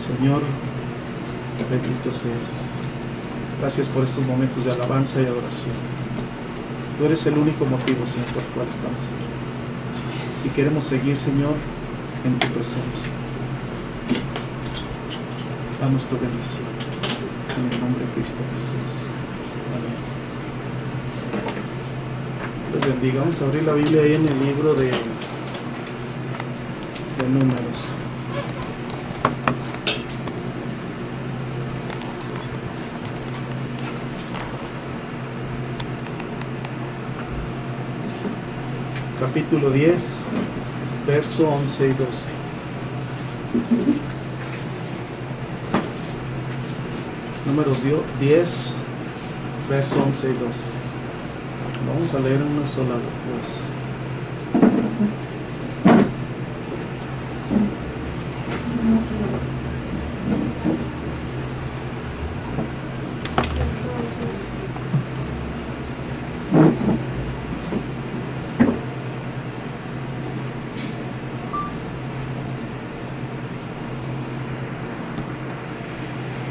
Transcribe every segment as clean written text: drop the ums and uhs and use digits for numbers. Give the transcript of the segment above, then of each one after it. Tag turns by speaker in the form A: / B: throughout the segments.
A: Señor, bendito seas. Gracias por estos momentos de alabanza y adoración. Tú eres el único motivo, Señor, por el cual estamos aquí. Y queremos seguir, Señor, en tu presencia. Danos tu bendición. En el nombre de Cristo Jesús. Amén. Les bendiga. Vamos a abrir la Biblia ahí en el libro de Números. Capítulo 10, verso 11 y 12. Números 10, verso 11 y 12. Vamos a leer una sola voz.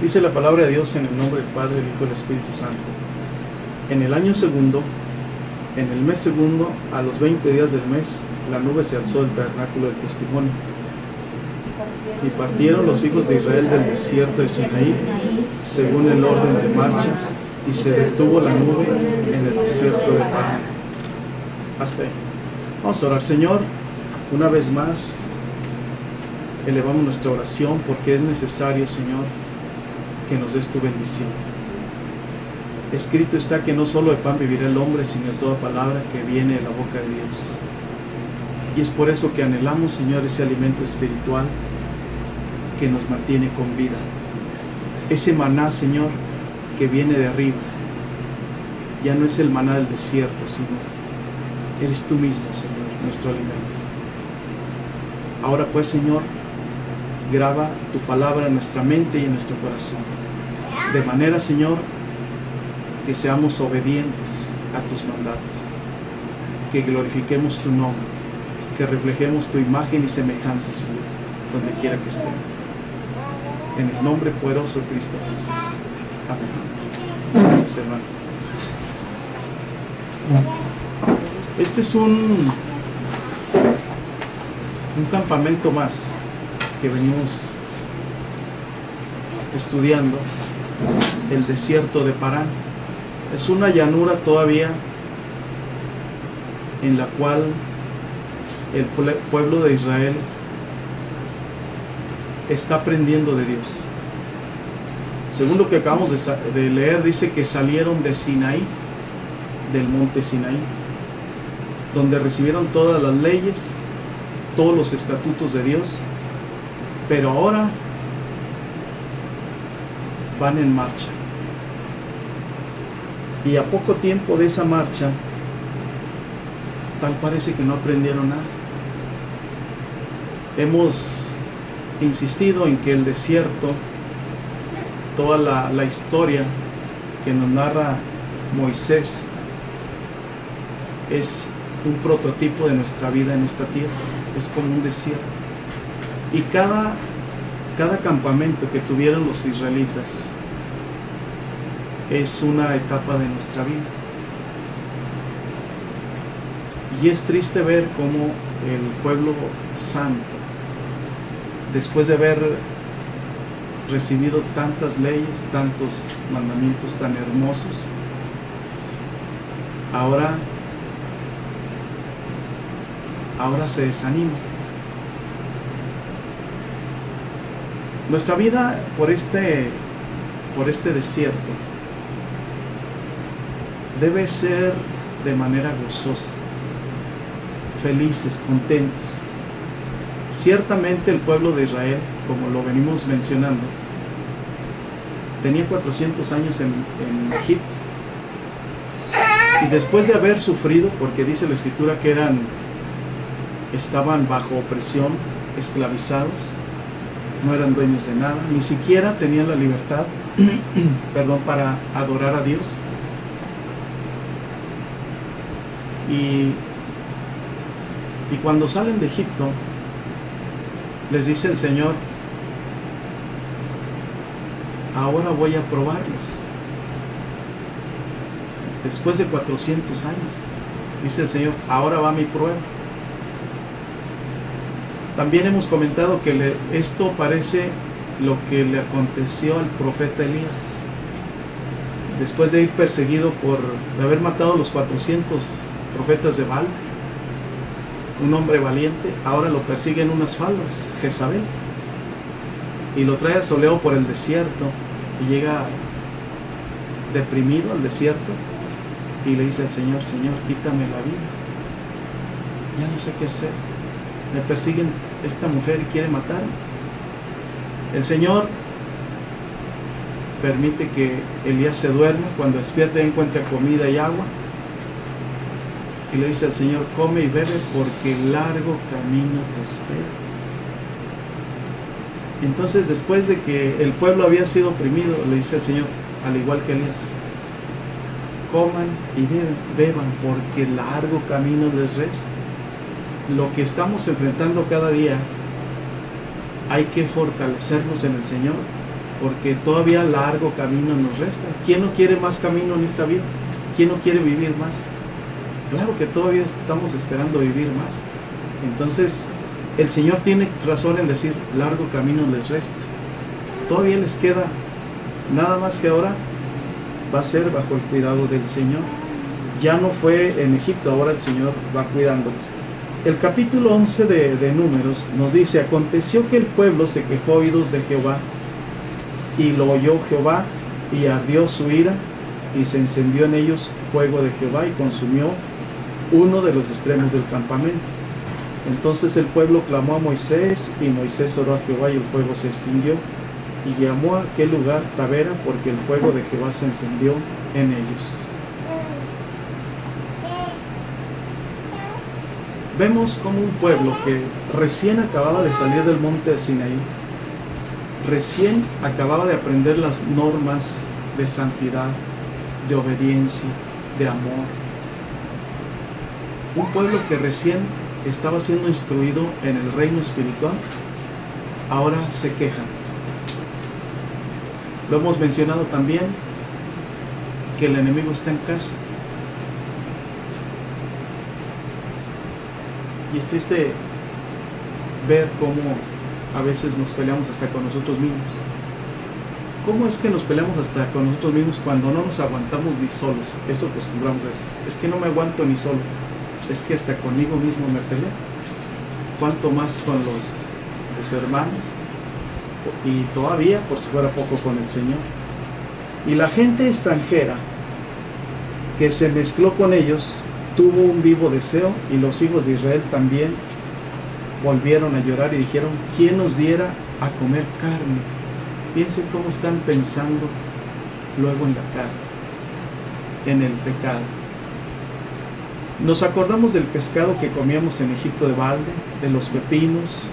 A: Dice la palabra de Dios en el nombre del Padre, del Hijo y del Espíritu Santo. En el año segundo, en el mes segundo, a los 20 días del mes, la nube se alzó del tabernáculo del testimonio. Y partieron los hijos de Israel del desierto de Sinaí, según el orden de marcha, y se detuvo la nube en el desierto de Parán. Hasta ahí. Vamos a orar. Señor, una vez más, elevamos nuestra oración porque es necesario, Señor, que nos des tu bendición. Escrito está que no solo de pan vivirá el hombre, sino de toda palabra que viene de la boca de Dios. Y es por eso que anhelamos, Señor, ese alimento espiritual que nos mantiene con vida. Ese maná, Señor, que viene de arriba. Ya no es el maná del desierto, sino eres tú mismo, Señor, nuestro alimento. Ahora pues, Señor, graba tu palabra en nuestra mente y en nuestro corazón. De manera, Señor, que seamos obedientes a tus mandatos, que glorifiquemos tu nombre, que reflejemos tu imagen y semejanza, Señor, donde quiera que estemos. En el nombre poderoso de Cristo Jesús. Amén. Sí, hermano. Este es un campamento más que venimos estudiando, el desierto de Parán. Es una llanura todavía en la cual el pueblo de Israel está aprendiendo de Dios. Según lo que acabamos de leer, dice que salieron de Sinaí, del monte Sinaí, donde recibieron todas las leyes, todos los estatutos de Dios, pero ahora van en marcha. Y a poco tiempo de esa marcha, tal parece que no aprendieron nada. Hemos insistido en que el desierto, toda la historia que nos narra Moisés, es un prototipo de nuestra vida en esta tierra. Es como un desierto. Y cada campamento que tuvieron los israelitas es una etapa de nuestra vida. Y es triste ver cómo el pueblo santo, después de haber recibido tantas leyes, tantos mandamientos tan hermosos, ahora se desanima. Nuestra vida por este desierto debe ser de manera gozosa, felices, contentos. Ciertamente el pueblo de Israel, como lo venimos mencionando, tenía 400 años en Egipto. Y después de haber sufrido, porque dice la Escritura que estaban bajo opresión, esclavizados, no eran dueños de nada, ni siquiera tenían la libertad para adorar a Dios. Y cuando salen de Egipto, les dice el Señor, ahora voy a probarlos. Después de 400 años, dice el Señor, ahora va mi prueba. También hemos comentado que esto parece lo que le aconteció al profeta Elías. Después de ir perseguido de haber matado a los 400 profetas de Baal, un hombre valiente, ahora lo persiguen unas faldas, Jezabel, y lo trae asoleado por el desierto, y llega deprimido al desierto, y le dice al Señor, Señor, quítame la vida, ya no sé qué hacer, me persiguen esta mujer y quiere matarme. El Señor permite que Elías se duerma, cuando despierte encuentra comida y agua, y le dice al Señor, come y bebe porque largo camino te espera. Entonces, después de que el pueblo había sido oprimido, le dice al Señor, al igual que Elías, coman y beban porque largo camino les resta. Lo que estamos enfrentando cada día, hay que fortalecernos en el Señor, porque todavía largo camino nos resta. ¿Quién no quiere más camino en esta vida? ¿Quién no quiere vivir más? Claro que todavía estamos esperando vivir más. Entonces, el Señor tiene razón en decir, largo camino les resta. Todavía les queda, nada más que ahora va a ser bajo el cuidado del Señor. Ya no fue en Egipto, ahora el Señor va cuidándolos. El capítulo 11 de Números nos dice, aconteció que el pueblo se quejó a oídos de Jehová, y lo oyó Jehová, y ardió su ira, y se encendió en ellos fuego de Jehová, y consumió uno de los extremos del campamento. Entonces el pueblo clamó a Moisés, y Moisés oró a Jehová, y el fuego se extinguió, y llamó a aquel lugar Tabera, porque el fuego de Jehová se encendió en ellos. Vemos como un pueblo que recién acababa de salir del monte de Sinaí, recién acababa de aprender las normas de santidad, de obediencia, de amor. Un pueblo que recién estaba siendo instruido en el reino espiritual, ahora se queja. Lo hemos mencionado también, que el enemigo está en casa. Y es triste ver cómo a veces nos peleamos hasta con nosotros mismos. ¿Cómo es que nos peleamos hasta con nosotros mismos cuando no nos aguantamos ni solos? Eso acostumbramos a decir. Es que no me aguanto ni solo. Es que hasta conmigo mismo me peleo. ¿Cuánto más con los hermanos? Y todavía, por si fuera poco, con el Señor. Y la gente extranjera que se mezcló con ellos tuvo un vivo deseo, y los hijos de Israel también volvieron a llorar y dijeron, ¿quién nos diera a comer carne? Piensen cómo están pensando luego en la carne, en el pecado. Nos acordamos del pescado que comíamos en Egipto de balde, de los pepinos,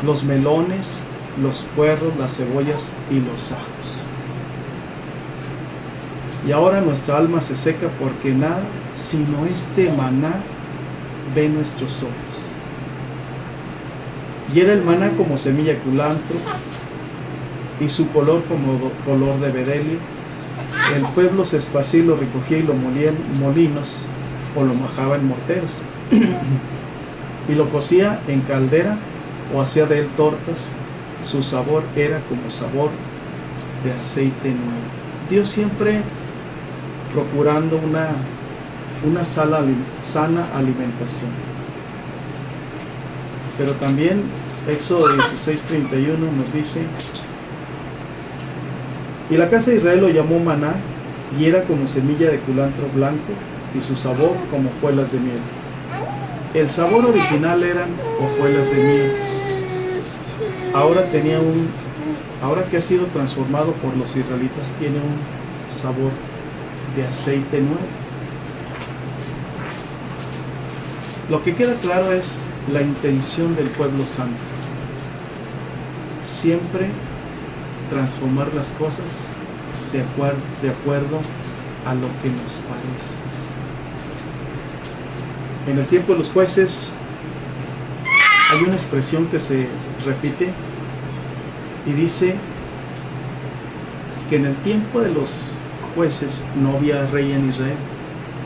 A: los melones, los puerros, las cebollas y los ajos. Y ahora nuestra alma se seca porque nada sino este maná ve nuestros ojos. Y era el maná como semilla de culantro, y su color como color de bedelio. El pueblo se esparcía y lo recogía y lo molía en molinos, o lo majaba en morteros, y lo cocía en caldera, o hacía de él tortas. Su sabor era como sabor de aceite nuevo. Dios siempre procurando una sana alimentación. Pero también Éxodo 16:31 nos dice, y la casa de Israel lo llamó maná, y era como semilla de culantro blanco, y su sabor como hojuelas de miel. El sabor original eran hojuelas de miel. Ahora que ha sido transformado por los israelitas, tiene un sabor de aceite nuevo. Lo que queda claro es la intención del pueblo santo. Siempre transformar las cosas de acuerdo a lo que nos parece. En el tiempo de los jueces hay una expresión que se repite y dice, que en el tiempo de los jueces no había rey en Israel.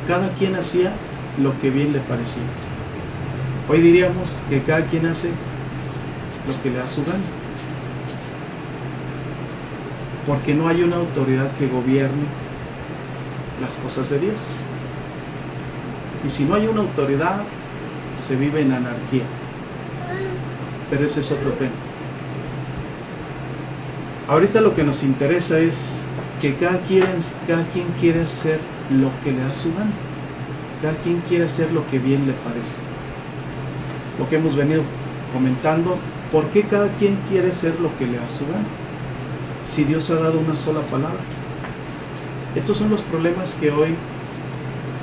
A: Cada quien hacía lo que bien le parecía. Hoy diríamos que cada quien hace lo que le da su gana, porque no hay una autoridad que gobierne las cosas de Dios. Y si no hay una autoridad, se vive en anarquía. Pero ese es otro tema. Ahorita lo que nos interesa es que cada quien quiere hacer lo que le da su gana. Cada quien quiere hacer lo que bien le parece. Lo que hemos venido comentando, ¿por qué cada quien quiere hacer lo que le da su gana? Si Dios ha dado una sola palabra. Estos son los problemas que hoy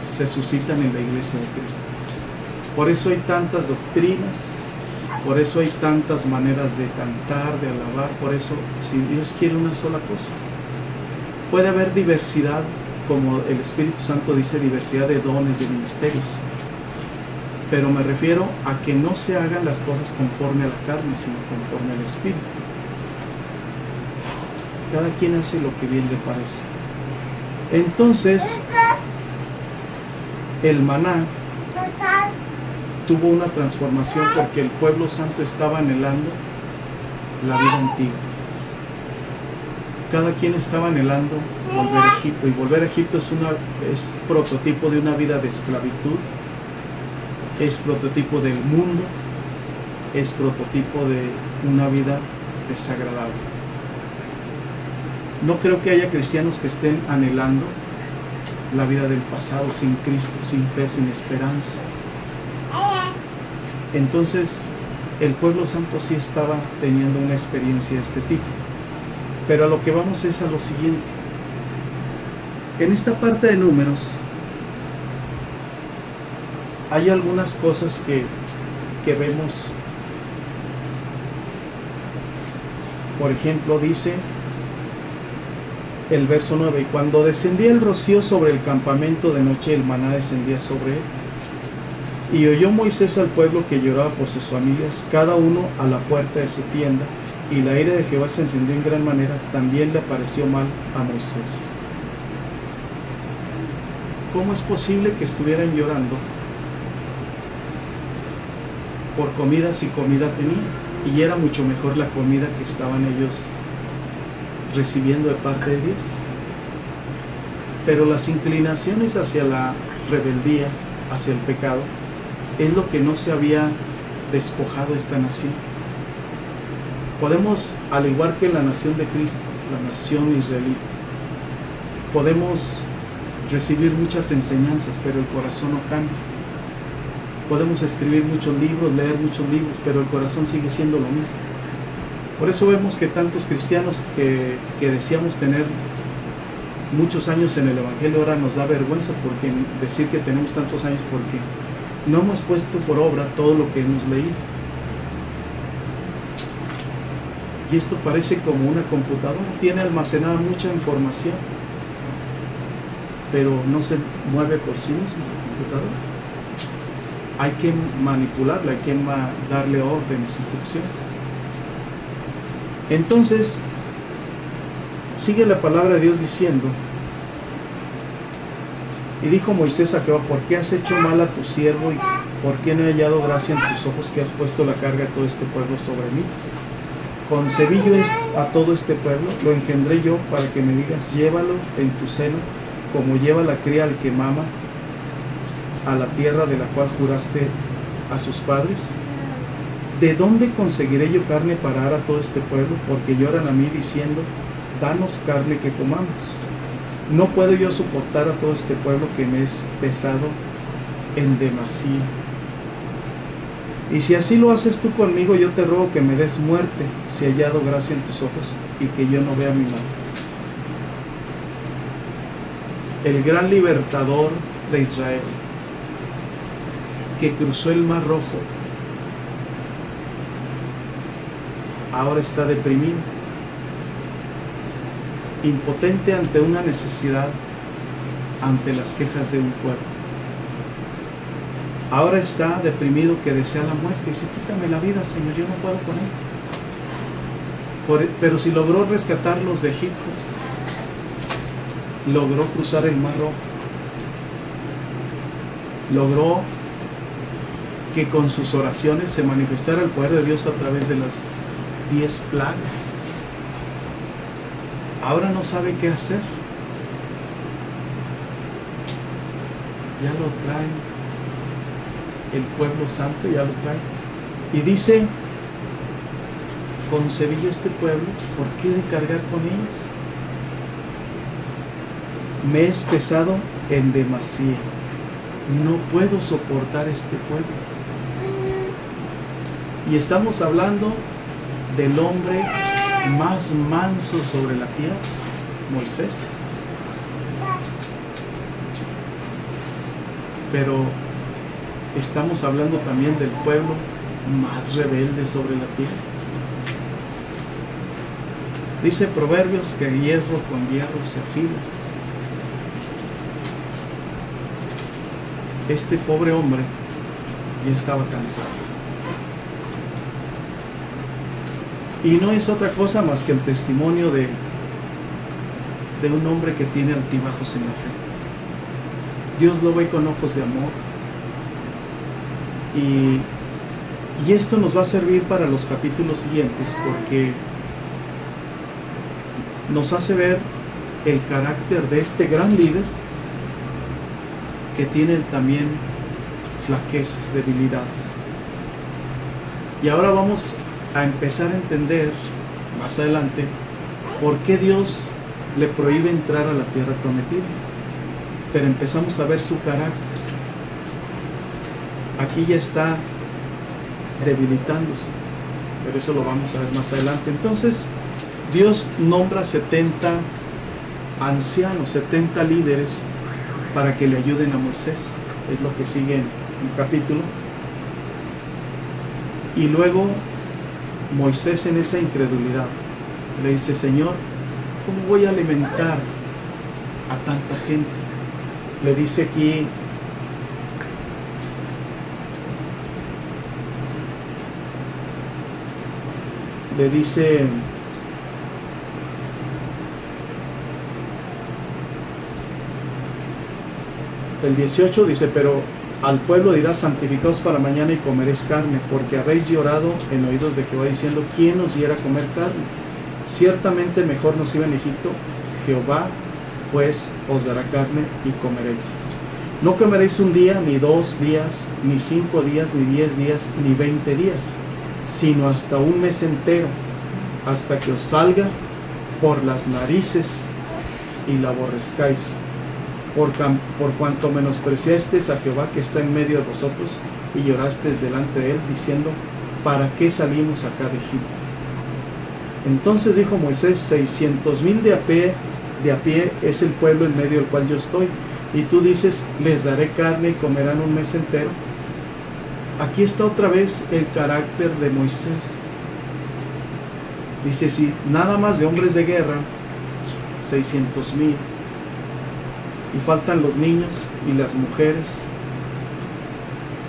A: se suscitan en la iglesia de Cristo. Por eso hay tantas doctrinas, por eso hay tantas maneras de cantar, de alabar. Por eso, si Dios quiere una sola cosa, puede haber diversidad, como el Espíritu Santo dice, diversidad de dones, de ministerios. Pero me refiero a que no se hagan las cosas conforme a la carne, sino conforme al Espíritu. Cada quien hace lo que bien le parece. Entonces, el maná tuvo una transformación porque el pueblo santo estaba anhelando la vida antigua. Cada quien estaba anhelando volver a Egipto, y volver a Egipto es prototipo de una vida de esclavitud, es prototipo del mundo, es prototipo de una vida desagradable. No creo que haya cristianos que estén anhelando la vida del pasado sin Cristo, sin fe, sin esperanza. Entonces, el pueblo santo sí estaba teniendo una experiencia de este tipo. Pero a lo que vamos es a lo siguiente. En esta parte de Números hay algunas cosas que vemos. Por ejemplo, dice el verso 9: y cuando descendía el rocío sobre el campamento de noche, el maná descendía sobre él. Y oyó Moisés al pueblo que lloraba por sus familias, cada uno a la puerta de su tienda, y la ira de Jehová se encendió en gran manera. También le pareció mal a Moisés. ¿Cómo es posible que estuvieran llorando por comida si comida tenían? Y era mucho mejor la comida que estaban ellos recibiendo de parte de Dios. Pero las inclinaciones hacia la rebeldía, hacia el pecado, es lo que no se había despojado esta nación. Podemos, al igual que la nación de Cristo, la nación israelita, podemos recibir muchas enseñanzas, pero el corazón no cambia. Podemos escribir muchos libros, leer muchos libros, pero el corazón sigue siendo lo mismo. Por eso vemos que tantos cristianos que decíamos tener muchos años en el Evangelio, ahora nos da vergüenza porque decir que tenemos tantos años, porque no hemos puesto por obra todo lo que hemos leído. Y esto parece como una computadora, tiene almacenada mucha información, pero no se mueve por sí misma la computadora. Hay que manipularla, hay que darle órdenes, instrucciones. Entonces, sigue la palabra de Dios diciendo: y dijo Moisés a Jehová, ¿por qué has hecho mal a tu siervo? ¿Y por qué no he hallado gracia en tus ojos, que has puesto la carga de todo este pueblo sobre mí? Concebí yo a todo este pueblo, lo engendré yo para que me digas, llévalo en tu seno, como lleva la cría al que mama, a la tierra de la cual juraste a sus padres. ¿De dónde conseguiré yo carne para dar a todo este pueblo? Porque lloran a mí diciendo, danos carne que comamos. No puedo yo soportar a todo este pueblo que me es pesado en demasía. Y si así lo haces tú conmigo, yo te ruego que me des muerte, si he hallado gracia en tus ojos, y que yo no vea mi mal. El gran libertador de Israel, que cruzó el Mar Rojo, ahora está deprimido, impotente ante una necesidad, ante las quejas de un pueblo. Ahora está deprimido, que desea la muerte. Dice, quítame la vida, Señor, yo no puedo con él. Pero si logró rescatarlos de Egipto, logró cruzar el Mar Rojo. Logró que con sus oraciones se manifestara el poder de Dios a través de las 10 plagas. Ahora no sabe qué hacer. Ya lo traen, el pueblo santo ya lo trae. Y dice, concebí yo este pueblo, ¿por qué de cargar con ellos? Me es pesado en demasía, no puedo soportar este pueblo. Y estamos hablando del hombre más manso sobre la tierra, Moisés. Pero estamos hablando también del pueblo más rebelde sobre la tierra. Dice Proverbios que hierro con hierro se afila. Este pobre hombre ya estaba cansado. Y no es otra cosa más que el testimonio de un hombre que tiene altibajos en la fe. Dios lo ve con ojos de amor. Y esto nos va a servir para los capítulos siguientes, porque nos hace ver el carácter de este gran líder que tiene también flaquezas, debilidades. Y ahora vamos a empezar a entender más adelante por qué Dios le prohíbe entrar a la tierra prometida. Pero empezamos a ver su carácter. Aquí ya está debilitándose, pero eso lo vamos a ver más adelante. Entonces Dios nombra 70 ancianos, 70 líderes para que le ayuden a Moisés. Es lo que sigue en el capítulo. Y luego Moisés, en esa incredulidad, le dice: Señor, ¿cómo voy a alimentar a tanta gente? Le dice aquí: le dice el 18, dice: pero al pueblo dirá: santificaos para mañana y comeréis carne, porque habéis llorado en oídos de Jehová diciendo: ¿quién nos diera a comer carne? Ciertamente mejor nos iba en Egipto. Jehová pues os dará carne y comeréis. No comeréis un día, ni 2 días, ni 5 días, ni 10 días, ni 20 días, sino hasta un mes entero, hasta que os salga por las narices y la aborrezcáis, por cuanto menospreciasteis a Jehová que está en medio de vosotros, y llorasteis delante de él, diciendo: ¿para qué salimos acá de Egipto? Entonces dijo Moisés: 600,000 de a pie es el pueblo en medio del cual yo estoy, y tú dices: les daré carne y comerán un mes entero. Aquí está otra vez el carácter de Moisés. Dice: si nada más de hombres de guerra 600,000, y faltan los niños y las mujeres,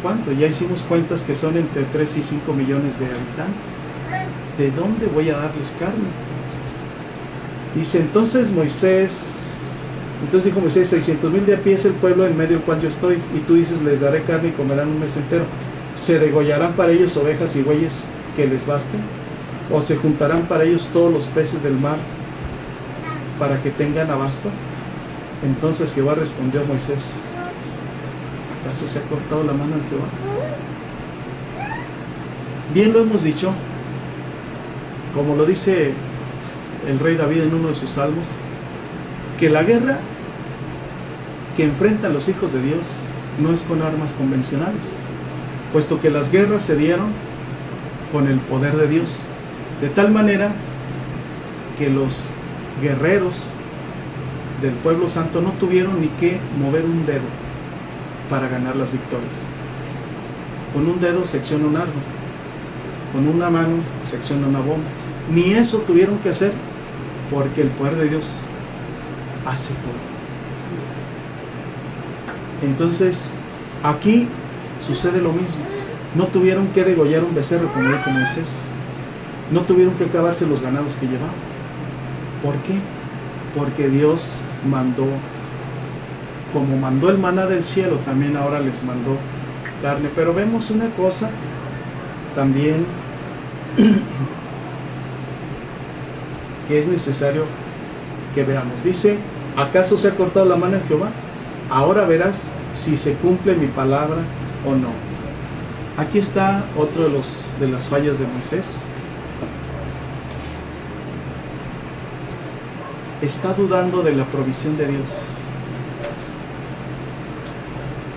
A: ¿cuánto? Ya hicimos cuentas que son entre 3 y 5 millones de habitantes. ¿De dónde voy a darles carne? Dice entonces dijo Moisés: 600,000 de a pie es el pueblo en medio del cual yo estoy, y tú dices: les daré carne y comerán un mes entero. ¿Se degollarán para ellos ovejas y bueyes que les basten? ¿O se juntarán para ellos todos los peces del mar para que tengan abasto? Entonces Jehová respondió a Moisés: ¿acaso se ha cortado la mano de Jehová? Bien lo hemos dicho, como lo dice el rey David en uno de sus salmos, que la guerra que enfrentan los hijos de Dios no es con armas convencionales, puesto que las guerras se dieron con el poder de Dios, de tal manera que los guerreros del pueblo santo no tuvieron ni que mover un dedo para ganar las victorias. Con un dedo secciona un árbol, con una mano secciona una bomba. Ni eso tuvieron que hacer, porque el poder de Dios hace todo. Entonces aquí sucede lo mismo. No tuvieron que degollar un becerro como dijo Moisés. No tuvieron que acabarse los ganados que llevaban. ¿Por qué? Porque Dios mandó, como mandó el maná del cielo, también ahora les mandó carne. Pero vemos una cosa también que es necesario que veamos. Dice: ¿acaso se ha cortado la mano de Jehová? Ahora verás si se cumple mi palabra o no. Aquí está otro de las fallas de Moisés. Está dudando de la provisión de Dios.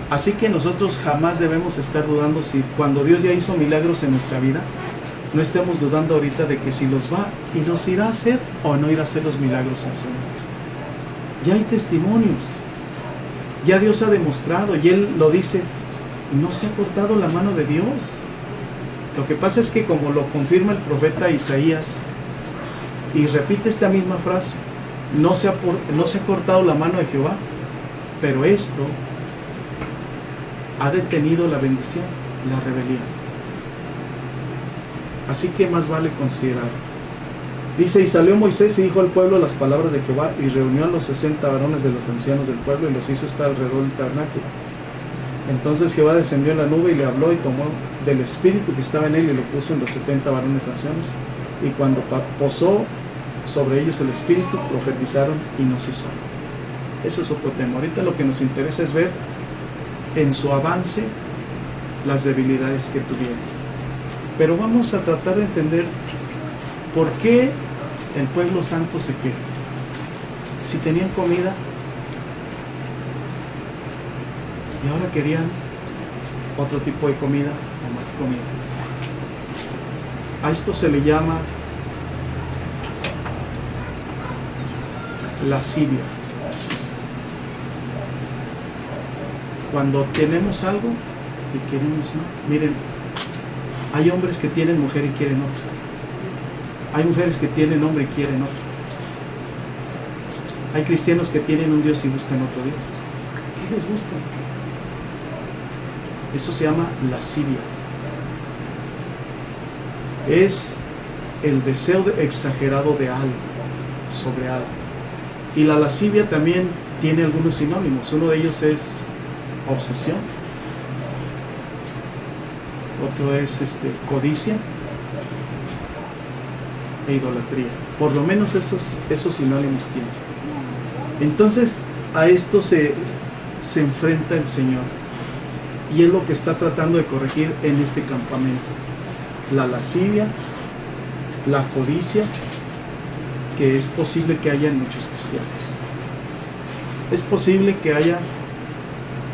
A: Así que nosotros jamás debemos estar dudando. Si cuando Dios ya hizo milagros en nuestra vida, no estemos dudando ahorita de que si los va y los irá a hacer o no irá a hacer los milagros al Señor. Ya hay testimonios, ya Dios ha demostrado, y Él lo dice: no se ha cortado la mano de Dios. Lo que pasa es que, como lo confirma el profeta Isaías, y repite esta misma frase: no se ha cortado la mano de Jehová, pero esto ha detenido la bendición, la rebelión. Así que más vale considerar. Dice: y salió Moisés y dijo al pueblo las palabras de Jehová, y reunió a los 60 varones de los ancianos del pueblo, y los hizo estar alrededor del tabernáculo. Entonces Jehová descendió en la nube y le habló, y tomó del espíritu que estaba en él y lo puso en los 70 varones ancianos, y cuando posó sobre ellos el espíritu, profetizaron y no cesaron. Ese es otro tema. Ahorita lo que nos interesa es ver en su avance las debilidades que tuvieron. Pero vamos a tratar de entender por qué el pueblo santo se queja. Si tenían comida y ahora querían otro tipo de comida o más comida. A esto se le llama lascivia. Cuando tenemos algo y queremos más. Miren, hay hombres que tienen mujer y quieren otro. Hay mujeres que tienen hombre y quieren otro. Hay cristianos que tienen un Dios y buscan otro Dios. ¿Qué les buscan? Eso se llama lascivia. Es el deseo exagerado de algo, sobre algo. Y la lascivia también tiene algunos sinónimos. Uno de ellos es obsesión. Otro es codicia e idolatría. Por lo menos esos sinónimos tienen. Entonces a esto se enfrenta el Señor, y es lo que está tratando de corregir en este campamento: la lascivia, la codicia, que es posible que haya en muchos cristianos. Es posible que haya,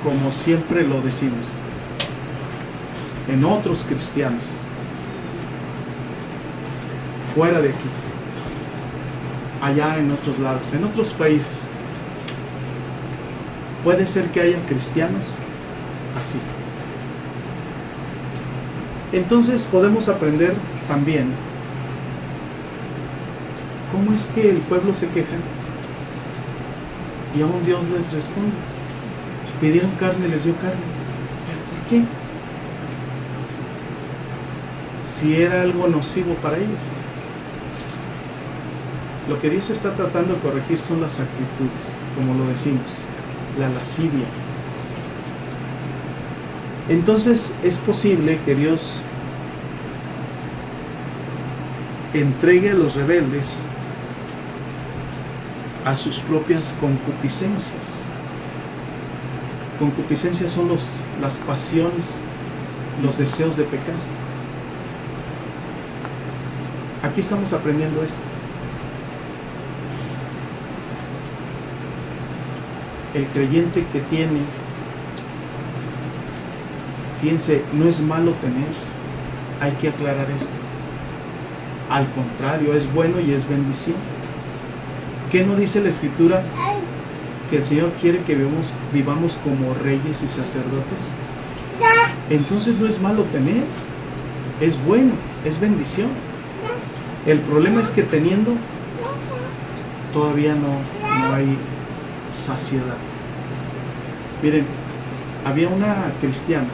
A: como siempre lo decimos, en otros cristianos fuera de aquí, allá en otros lados, en otros países. Puede ser que haya cristianos así. Entonces podemos aprender también cómo es que el pueblo se queja y aún Dios les responde. Pidieron carne, les dio carne. ¿Pero por qué? Si era algo nocivo para ellos. Lo que Dios está tratando de corregir son las actitudes, como lo decimos, la lascivia. Entonces es posible que Dios entregue a los rebeldes a sus propias concupiscencias. Concupiscencias son las pasiones, los deseos de pecar. Aquí estamos aprendiendo esto. El creyente que tiene, fíjense, no es malo tener, hay que aclarar esto. Al contrario, es bueno y es bendición. ¿Qué no dice la Escritura? Que el Señor quiere que vivamos como reyes y sacerdotes. Entonces no es malo tener, es bueno, es bendición. El problema es que teniendo, todavía no hay saciedad. Miren, había una cristiana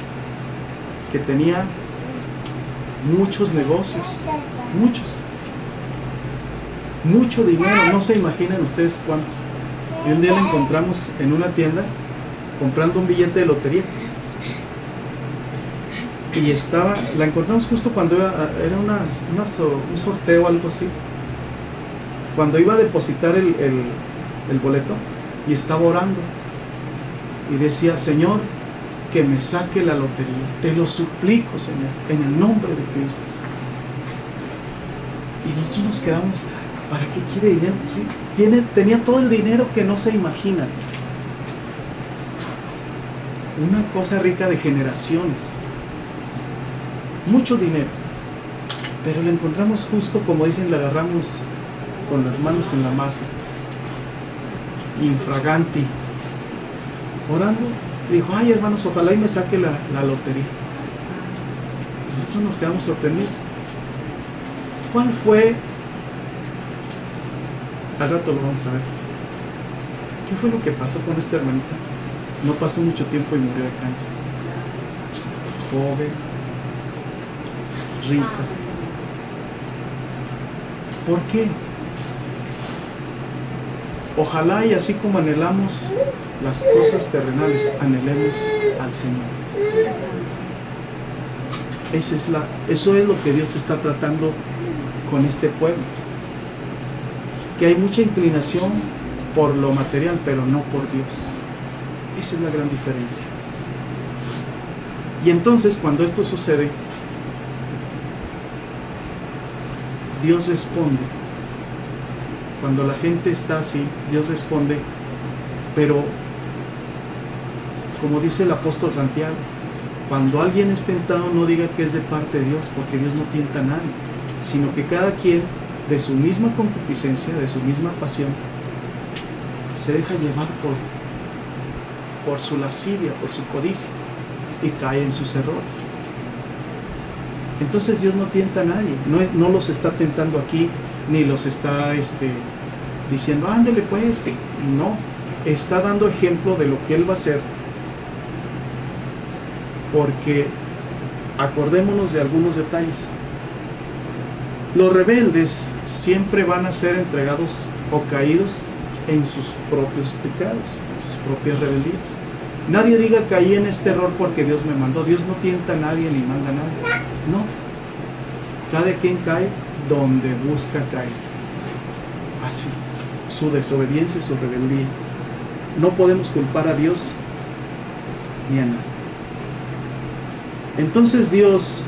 A: que tenía muchos negocios, mucho dinero, no se imaginan ustedes cuánto. Y un día la encontramos en una tienda comprando un billete de lotería. Y la encontramos justo cuando era un sorteo o algo así. Cuando iba a depositar el boleto y estaba orando. Y decía: Señor, que me saque la lotería. Te lo suplico, Señor, en el nombre de Cristo. Y nosotros nos quedamos: ¿para qué quiere dinero? Sí, tenía todo el dinero que no se imaginan. Una cosa rica de generaciones. Mucho dinero. Pero la encontramos justo, como dicen, la agarramos con las manos en la masa. Infraganti. Orando. Dijo: ay, hermanos, ojalá y me saque la lotería. Nosotros nos quedamos sorprendidos. ¿Cuál fue? Al rato lo vamos a ver. ¿Qué fue lo que pasó con esta hermanita? No pasó mucho tiempo y murió de cáncer. Joven, rica. ¿Por qué? Ojalá y así como anhelamos las cosas terrenales, anhelemos al Señor. Eso es lo que Dios está tratando con este pueblo. Que hay mucha inclinación por lo material, pero no por Dios. Esa es la gran diferencia. Y entonces, cuando esto sucede, Dios responde. Cuando la gente está así, Dios responde. Pero, como dice el apóstol Santiago, cuando alguien es tentado, no diga que es de parte de Dios, porque Dios no tienta a nadie, sino que cada quien, de su misma concupiscencia, de su misma pasión, se deja llevar por su lascivia, por su codicia, y cae en sus errores. Entonces Dios no tienta a nadie, no los está tentando aquí, ni los está diciendo: ándele pues. No, está dando ejemplo de lo que Él va a hacer, porque acordémonos de algunos detalles. Los rebeldes siempre van a ser entregados o caídos en sus propios pecados, en sus propias rebeldías. Nadie diga: caí en este error porque Dios me mandó. Dios no tienta a nadie ni manda a nadie. No. Cada quien cae donde busca caer. Así. Su desobediencia y su rebeldía. No podemos culpar a Dios ni a nadie. Entonces Dios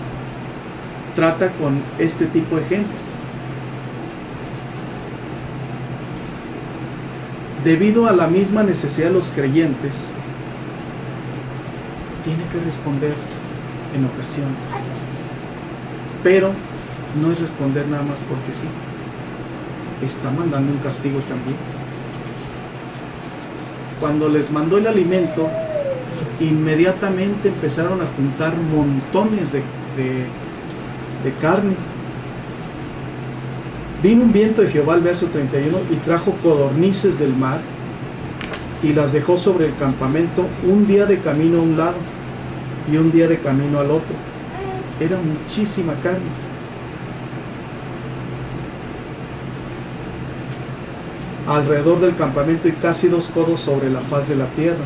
A: trata con este tipo de gentes. Debido a la misma necesidad de los creyentes, tiene que responder en ocasiones. Pero no es responder nada más porque sí. Está mandando un castigo también. Cuando les mandó el alimento, inmediatamente empezaron a juntar montones de carne. Vino un viento de Jehová, el verso 31, y trajo codornices del mar y las dejó sobre el campamento un día de camino a un lado y un día de camino al otro. Era muchísima carne. Alrededor del campamento y casi 2 codos sobre la faz de la tierra.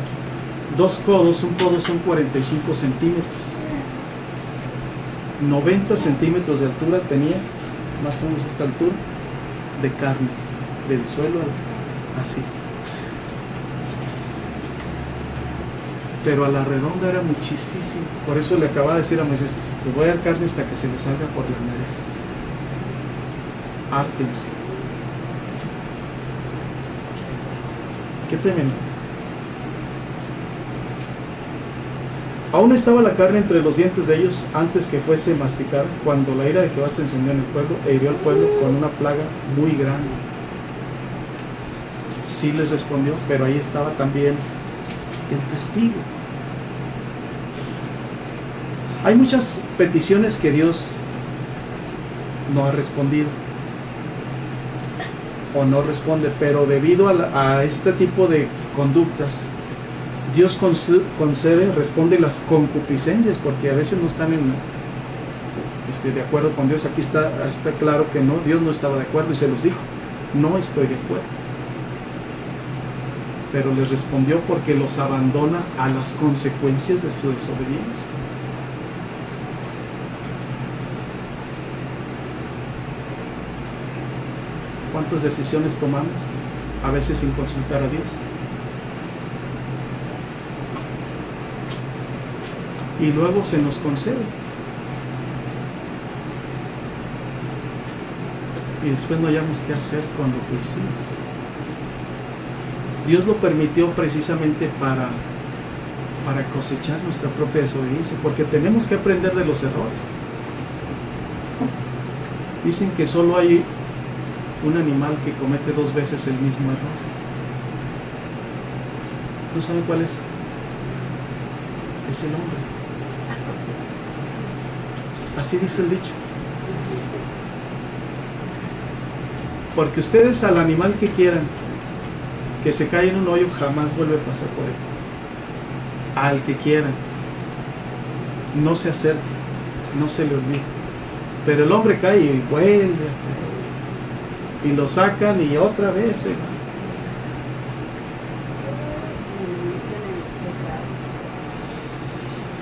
A: 2 codos, un codo son 45 centímetros. 90 centímetros de altura tenía, más o menos esta altura, de carne, del suelo así. Pero a la redonda era muchísimo. Por eso le acababa de decir a Moisés: les voy a dar carne hasta que se les salga por las narices. Hártense. Qué tremendo. Aún estaba la carne entre los dientes de ellos antes que fuese masticada, cuando la ira de Jehová se encendió en el pueblo e hirió al pueblo con una plaga muy grande. Sí les respondió, pero ahí estaba también el castigo. Hay muchas peticiones que Dios no ha respondido o no responde, pero debido a este tipo de conductas, Dios responde las concupiscencias, porque a veces no están de acuerdo con Dios. Aquí está claro que no, Dios no estaba de acuerdo y se los dijo: no estoy de acuerdo. pero les respondió: porque los abandona a las consecuencias de su desobediencia. ¿Cuántas decisiones tomamos? A veces sin consultar a Dios. Y luego se nos concede. Y después no hayamos qué hacer con lo que hicimos. Dios lo permitió precisamente para cosechar nuestra propia desobediencia, porque tenemos que aprender de los errores. Dicen que solo hay un animal que comete 2 veces el mismo error. ¿No saben cuál es? Es el hombre. Así dice el dicho. Porque ustedes al animal que quieran, que se cae en un hoyo, jamás vuelve a pasar por él. Al que quieran, no se acerque, no se le olvide. Pero el hombre cae y vuelve a caer. Y lo sacan y otra vez se va.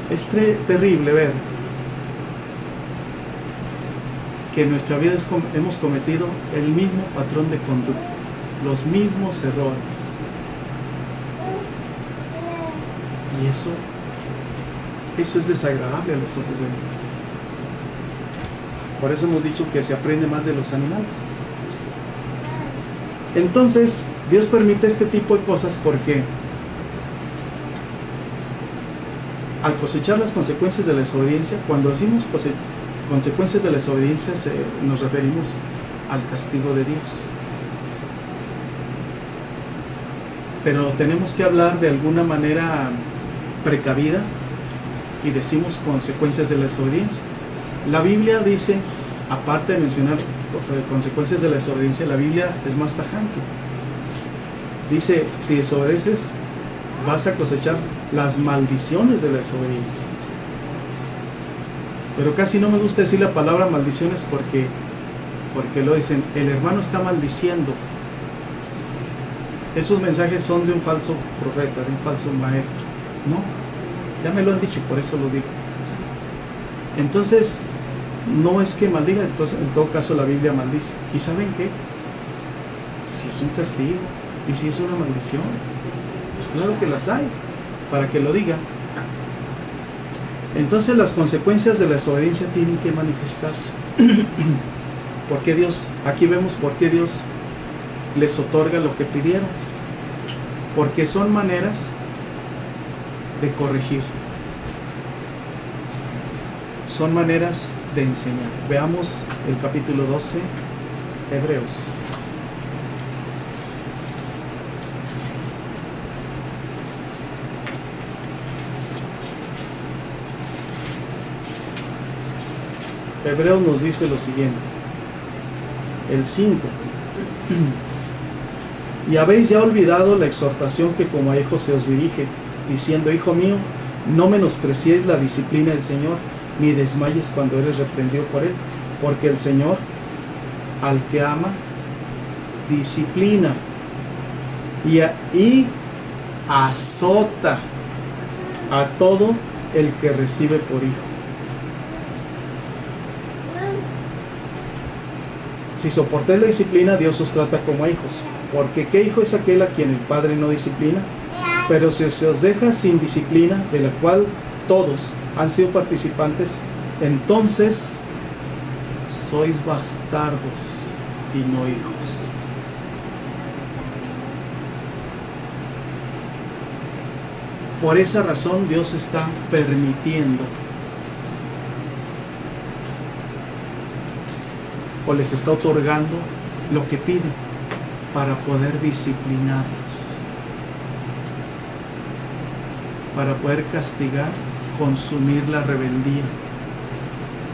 A: Es terrible ver que en nuestra vida hemos cometido el mismo patrón de conducta, los mismos errores. Y eso es desagradable a los ojos de Dios. Por eso hemos dicho que se aprende más de los animales. Entonces, Dios permite este tipo de cosas porque al cosechar las consecuencias de la desobediencia, cuando decimos consecuencias de la desobediencia, nos referimos al castigo de Dios. Pero tenemos que hablar de alguna manera precavida y decimos consecuencias de la desobediencia. La Biblia dice, aparte de mencionar consecuencias de la desobediencia, la Biblia es más tajante. Dice: si desobedeces, vas a cosechar las maldiciones de la desobediencia. Pero casi no me gusta decir la palabra maldiciones porque lo dicen: el hermano está maldiciendo. Esos mensajes son de un falso profeta, de un falso maestro. No, ya me lo han dicho, por eso lo digo. Entonces, no es que maldiga, entonces en todo caso la Biblia maldice. ¿Y saben qué? Si es un castigo y si es una maldición, pues claro que las hay, para que lo diga. Entonces las consecuencias de la desobediencia tienen que manifestarse. Porque Dios, aquí vemos por qué Dios les otorga lo que pidieron. Porque son maneras de corregir. Son maneras de enseñar. Veamos el capítulo 12, Hebreos. Hebreos nos dice lo siguiente, el 5. Y habéis ya olvidado la exhortación que como a hijos se os dirige, diciendo: hijo mío, no menospreciéis la disciplina del Señor, ni desmayes cuando eres reprendido por Él, porque el Señor al que ama disciplina y azota a todo el que recibe por hijo. Si soportáis la disciplina, Dios os trata como a hijos, porque ¿qué hijo es aquel a quien el Padre no disciplina? Pero si se os deja sin disciplina, de la cual todos han sido participantes, entonces sois bastardos y no hijos. Por esa razón Dios está permitiendo o les está otorgando lo que piden para poder disciplinarlos, para poder castigar, consumir la rebeldía.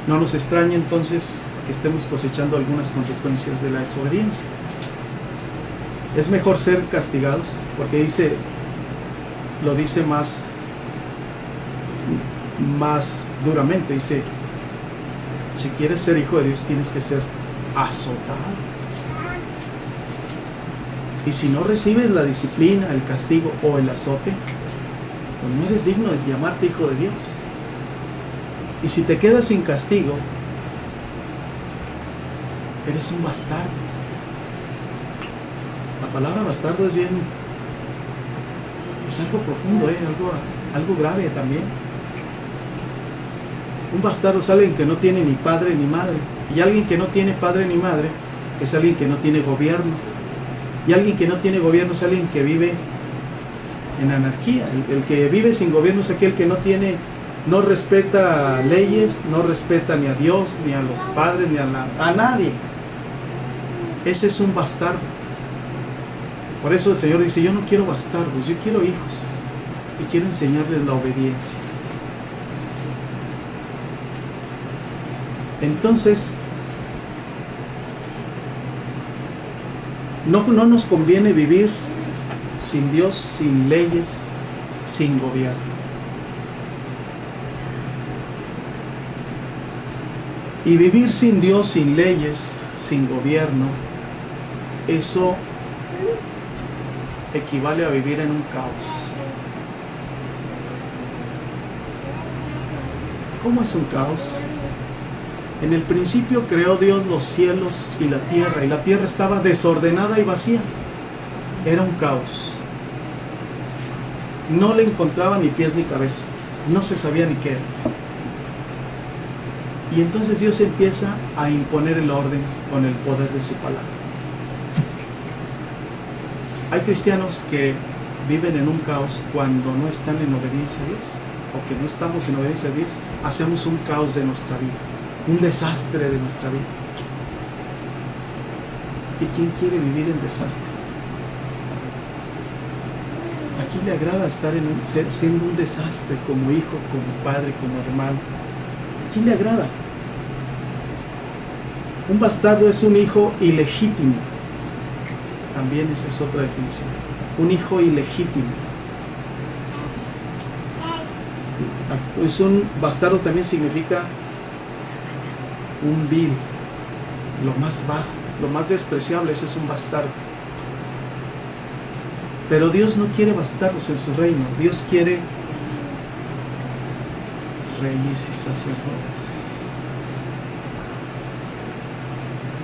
A: No nos extraña entonces que estemos cosechando algunas consecuencias de la desobediencia. Es mejor ser castigados, porque lo dice más duramente, dice: si quieres ser hijo de Dios, tienes que ser azotado. Y si no recibes la disciplina, el castigo o el azote, pues no eres digno de llamarte hijo de Dios. Y si te quedas sin castigo, eres un bastardo. La palabra bastardo es algo profundo, algo grave también. Un bastardo es alguien que no tiene ni padre ni madre. Y alguien que no tiene padre ni madre es alguien que no tiene gobierno. Y alguien que no tiene gobierno es alguien que vive en anarquía. El que vive sin gobierno es aquel que no respeta leyes, no respeta ni a Dios, ni a los padres, ni a nadie. Ese es un bastardo. Por eso el Señor dice, yo no quiero bastardos, yo quiero hijos. Y quiero enseñarles la obediencia. Entonces, no nos conviene vivir sin Dios, sin leyes, sin gobierno. Y vivir sin Dios, sin leyes, sin gobierno, eso equivale a vivir en un caos. ¿Cómo es un caos? En el principio creó Dios los cielos y la tierra estaba desordenada y vacía. Era un caos. No le encontraba ni pies ni cabeza. No se sabía ni qué era. Y entonces Dios empieza a imponer el orden con el poder de su palabra. Hay cristianos que viven en un caos cuando no están en obediencia a Dios, o que no estamos en obediencia a Dios. Hacemos un caos de nuestra vida, un desastre de nuestra vida. ¿Y quién quiere vivir en desastre? ¿A quién le agrada estar siendo un desastre como hijo, como padre, como hermano? ¿A quién le agrada? Un bastardo es un hijo ilegítimo. También esa es otra definición. Un hijo ilegítimo. Un bastardo también significa un vil, lo más bajo, lo más despreciable. Ese es un bastardo. Pero Dios no quiere bastardos en su reino. Dios quiere reyes y sacerdotes.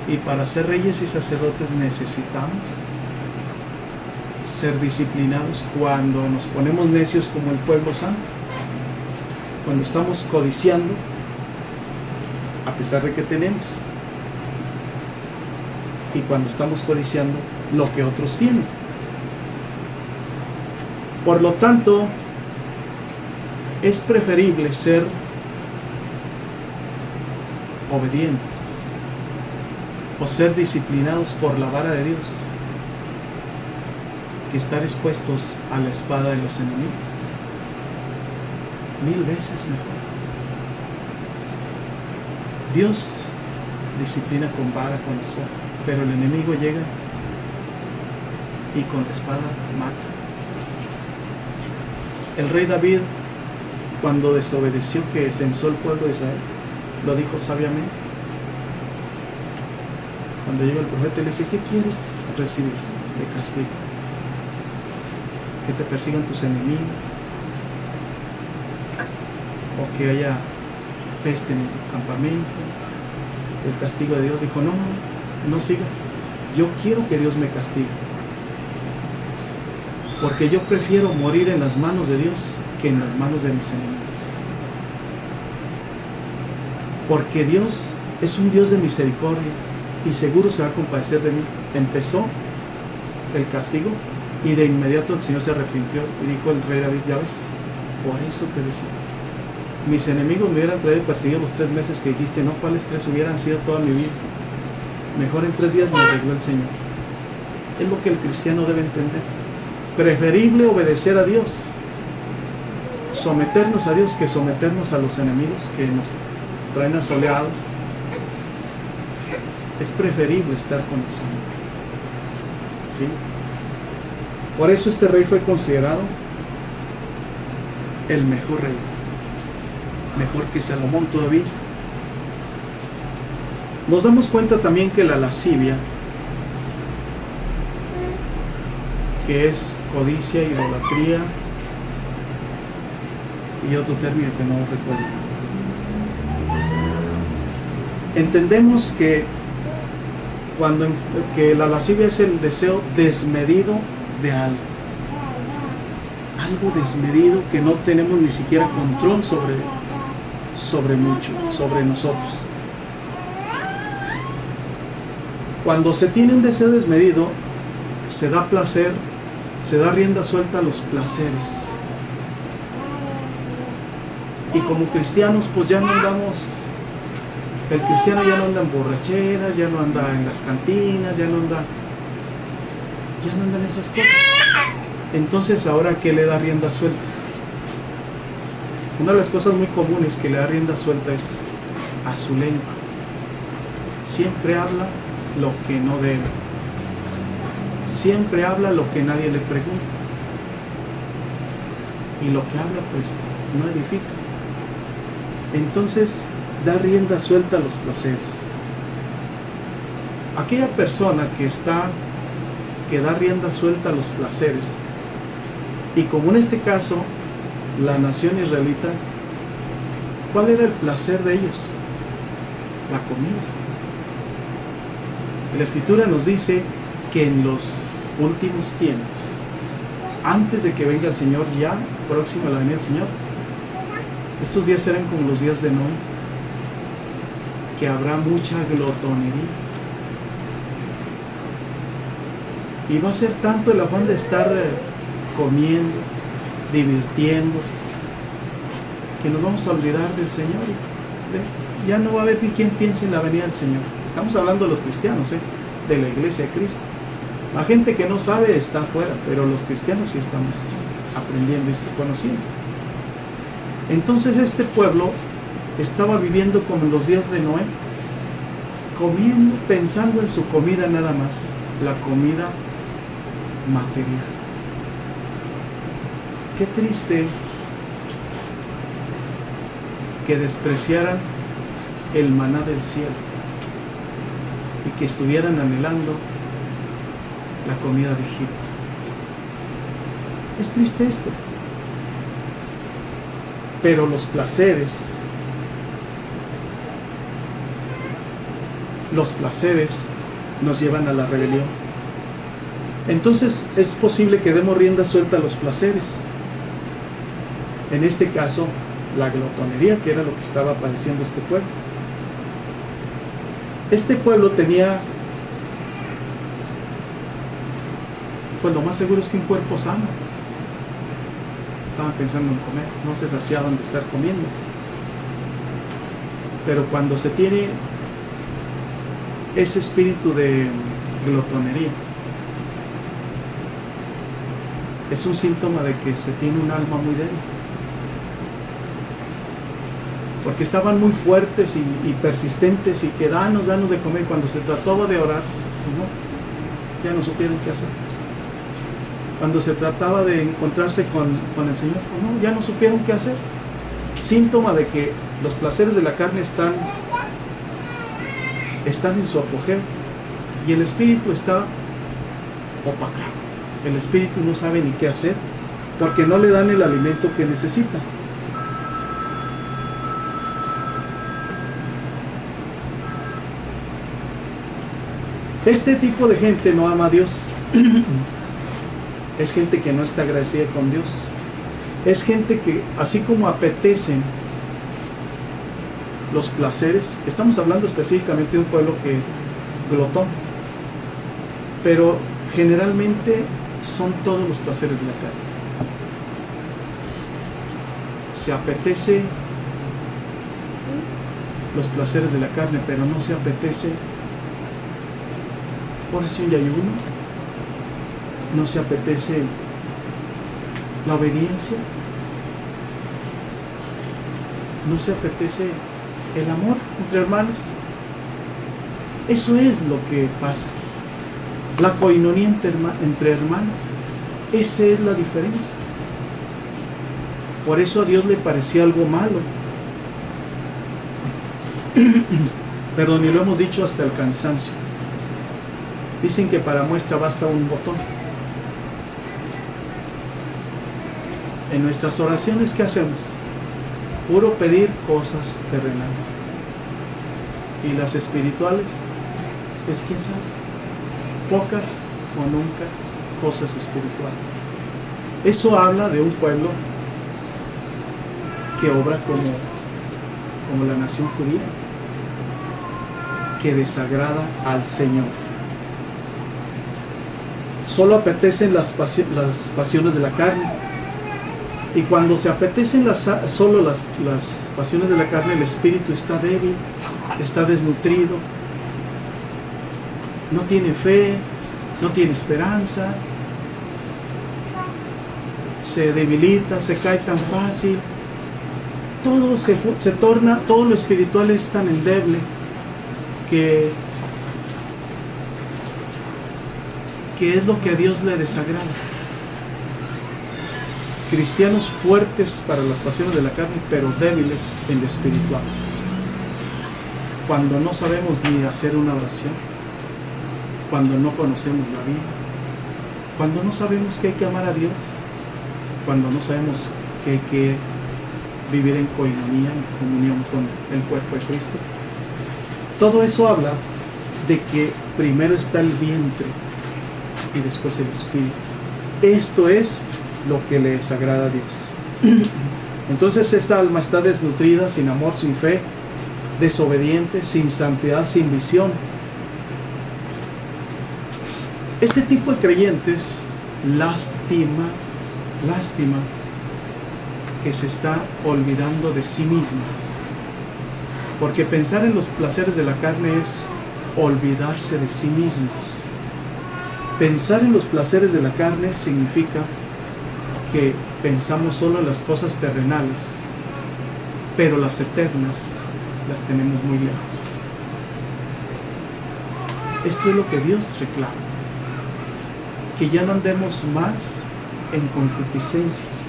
A: Y para ser reyes y sacerdotes necesitamos ser disciplinados cuando nos ponemos necios como el pueblo santo. Cuando estamos codiciando, a pesar de que tenemos. Y cuando estamos codiciando lo que otros tienen. Por lo tanto, es preferible ser obedientes o ser disciplinados por la vara de Dios que estar expuestos a la espada de los enemigos. 1000 veces mejor. Dios disciplina con vara, con azote, pero el enemigo llega y con la espada mata. El rey David, cuando desobedeció, que censó el pueblo de Israel, lo dijo sabiamente. Cuando llega el profeta, le dice, ¿qué quieres recibir de castigo? ¿Que te persigan tus enemigos? ¿O que haya peste en el campamento? El castigo de Dios. Dijo, no sigas. Yo quiero que Dios me castigue. Porque yo prefiero morir en las manos de Dios que en las manos de mis enemigos. Porque Dios es un Dios de misericordia y seguro se va a compadecer de mí. Empezó el castigo y de inmediato el Señor se arrepintió y dijo el rey David, ya ves, por eso te decía. Mis enemigos me hubieran traído perseguido los 3 meses que dijiste, no, ¿cuáles 3 hubieran sido toda mi vida? Mejor en 3 días me arregló el Señor. Es lo que el cristiano debe entender. Preferible obedecer a Dios, someternos a Dios, que someternos a los enemigos que nos traen asoleados. Es preferible estar con el Señor. ¿Sí? Por eso este rey fue considerado el mejor rey, mejor que Salomón todavía. Nos damos cuenta también que la lascivia que es codicia, idolatría y otro término que no recuerdo. Entendemos que que la lascivia es el deseo desmedido de algo desmedido que no tenemos ni siquiera control sobre nosotros. Cuando se tiene un deseo desmedido, se da placer, se da rienda suelta a los placeres. Y como cristianos, pues ya no andamos, el cristiano ya no anda en borracheras, ya no anda en las cantinas, ya no anda en esas cosas. Entonces, ¿ahora qué le da rienda suelta? Una de las cosas muy comunes que le da rienda suelta es a su lengua. Siempre habla lo que no debe. Siempre habla lo que nadie le pregunta. Y lo que habla, pues, no edifica. Entonces, da rienda suelta a los placeres. Aquella persona que da rienda suelta a los placeres, y como en este caso, la nación israelita, ¿cuál era el placer de ellos? La comida. La Escritura nos dice que en los últimos tiempos, antes de que venga el Señor, ya próximo a la venida del Señor, estos días serán como los días de Noé, que habrá mucha glotonería. Y va a ser tanto el afán de estar comiendo, divirtiéndose, que nos vamos a olvidar del Señor. Ya no va a haber quien piense en la venida del Señor. Estamos hablando de los cristianos, de la iglesia de Cristo. La gente que no sabe está afuera, pero los cristianos sí estamos aprendiendo y conociendo. Entonces este pueblo estaba viviendo como en los días de Noé, comiendo, pensando en su comida nada más, la comida material. Qué triste que despreciaran el maná del cielo y que estuvieran anhelando la comida de Egipto. Es triste esto. Pero los placeres nos llevan a la rebelión. Entonces es posible que demos rienda suelta a los placeres. En este caso, la glotonería, que era lo que estaba padeciendo este pueblo. Este pueblo tenía, pues lo más seguro es que un cuerpo sano. Estaban pensando en comer, no se saciaban de estar comiendo. Pero cuando se tiene ese espíritu de glotonería, es un síntoma de que se tiene un alma muy débil. Porque estaban muy fuertes y persistentes y que danos de comer. Cuando se trataba de orar, pues no, ya no supieron qué hacer. Cuando se trataba de encontrarse con el Señor, pues no, ya no supieron qué hacer. Síntoma de que los placeres de la carne están en su apogeo y el espíritu está opacado. El espíritu no sabe ni qué hacer porque no le dan el alimento que necesita. Este tipo de gente no ama a Dios. Es gente que no está agradecida con Dios. Es gente que, así como apetecen los placeres, estamos hablando específicamente de un pueblo que glotón, pero generalmente son todos los placeres de la carne. Se apetece los placeres de la carne, pero no se apetece oración y ayuno, no se apetece la obediencia, no se apetece el amor entre hermanos. Eso es lo que pasa. La coinonía entre hermanos, esa es la diferencia. Por eso a Dios le parecía algo malo. Perdón, y lo hemos dicho hasta el cansancio. Dicen que para muestra basta un botón. En nuestras oraciones, ¿qué hacemos? Puro pedir cosas terrenales. Y las espirituales, pues quién sabe, pocas o nunca cosas espirituales. Eso habla de un pueblo que obra como la nación judía, que desagrada al Señor. Solo apetecen las pasiones de la carne. Y cuando se apetecen solo las pasiones de la carne, el espíritu está débil, está desnutrido, no tiene fe, no tiene esperanza, se debilita, se cae tan fácil, todo se torna, todo lo espiritual es tan endeble que es lo que a Dios le desagrada. Cristianos fuertes para las pasiones de la carne, pero débiles en lo espiritual. Cuando no sabemos ni hacer una oración, cuando no conocemos la vida, cuando no sabemos que hay que amar a Dios, cuando no sabemos que hay que vivir en coinonía, en comunión con el cuerpo de Cristo. Todo eso habla de que primero está el vientre y después el espíritu. Esto es lo que le desagrada a Dios. Entonces esta alma está desnutrida, sin amor, sin fe, desobediente, sin santidad, sin visión. Este tipo de creyentes lástima que se está olvidando de sí mismo, porque pensar en los placeres de la carne es olvidarse de sí mismos. Pensar en los placeres de la carne significa que pensamos solo en las cosas terrenales, pero las eternas las tenemos muy lejos. Esto es lo que Dios reclama, que ya no andemos más en concupiscencias,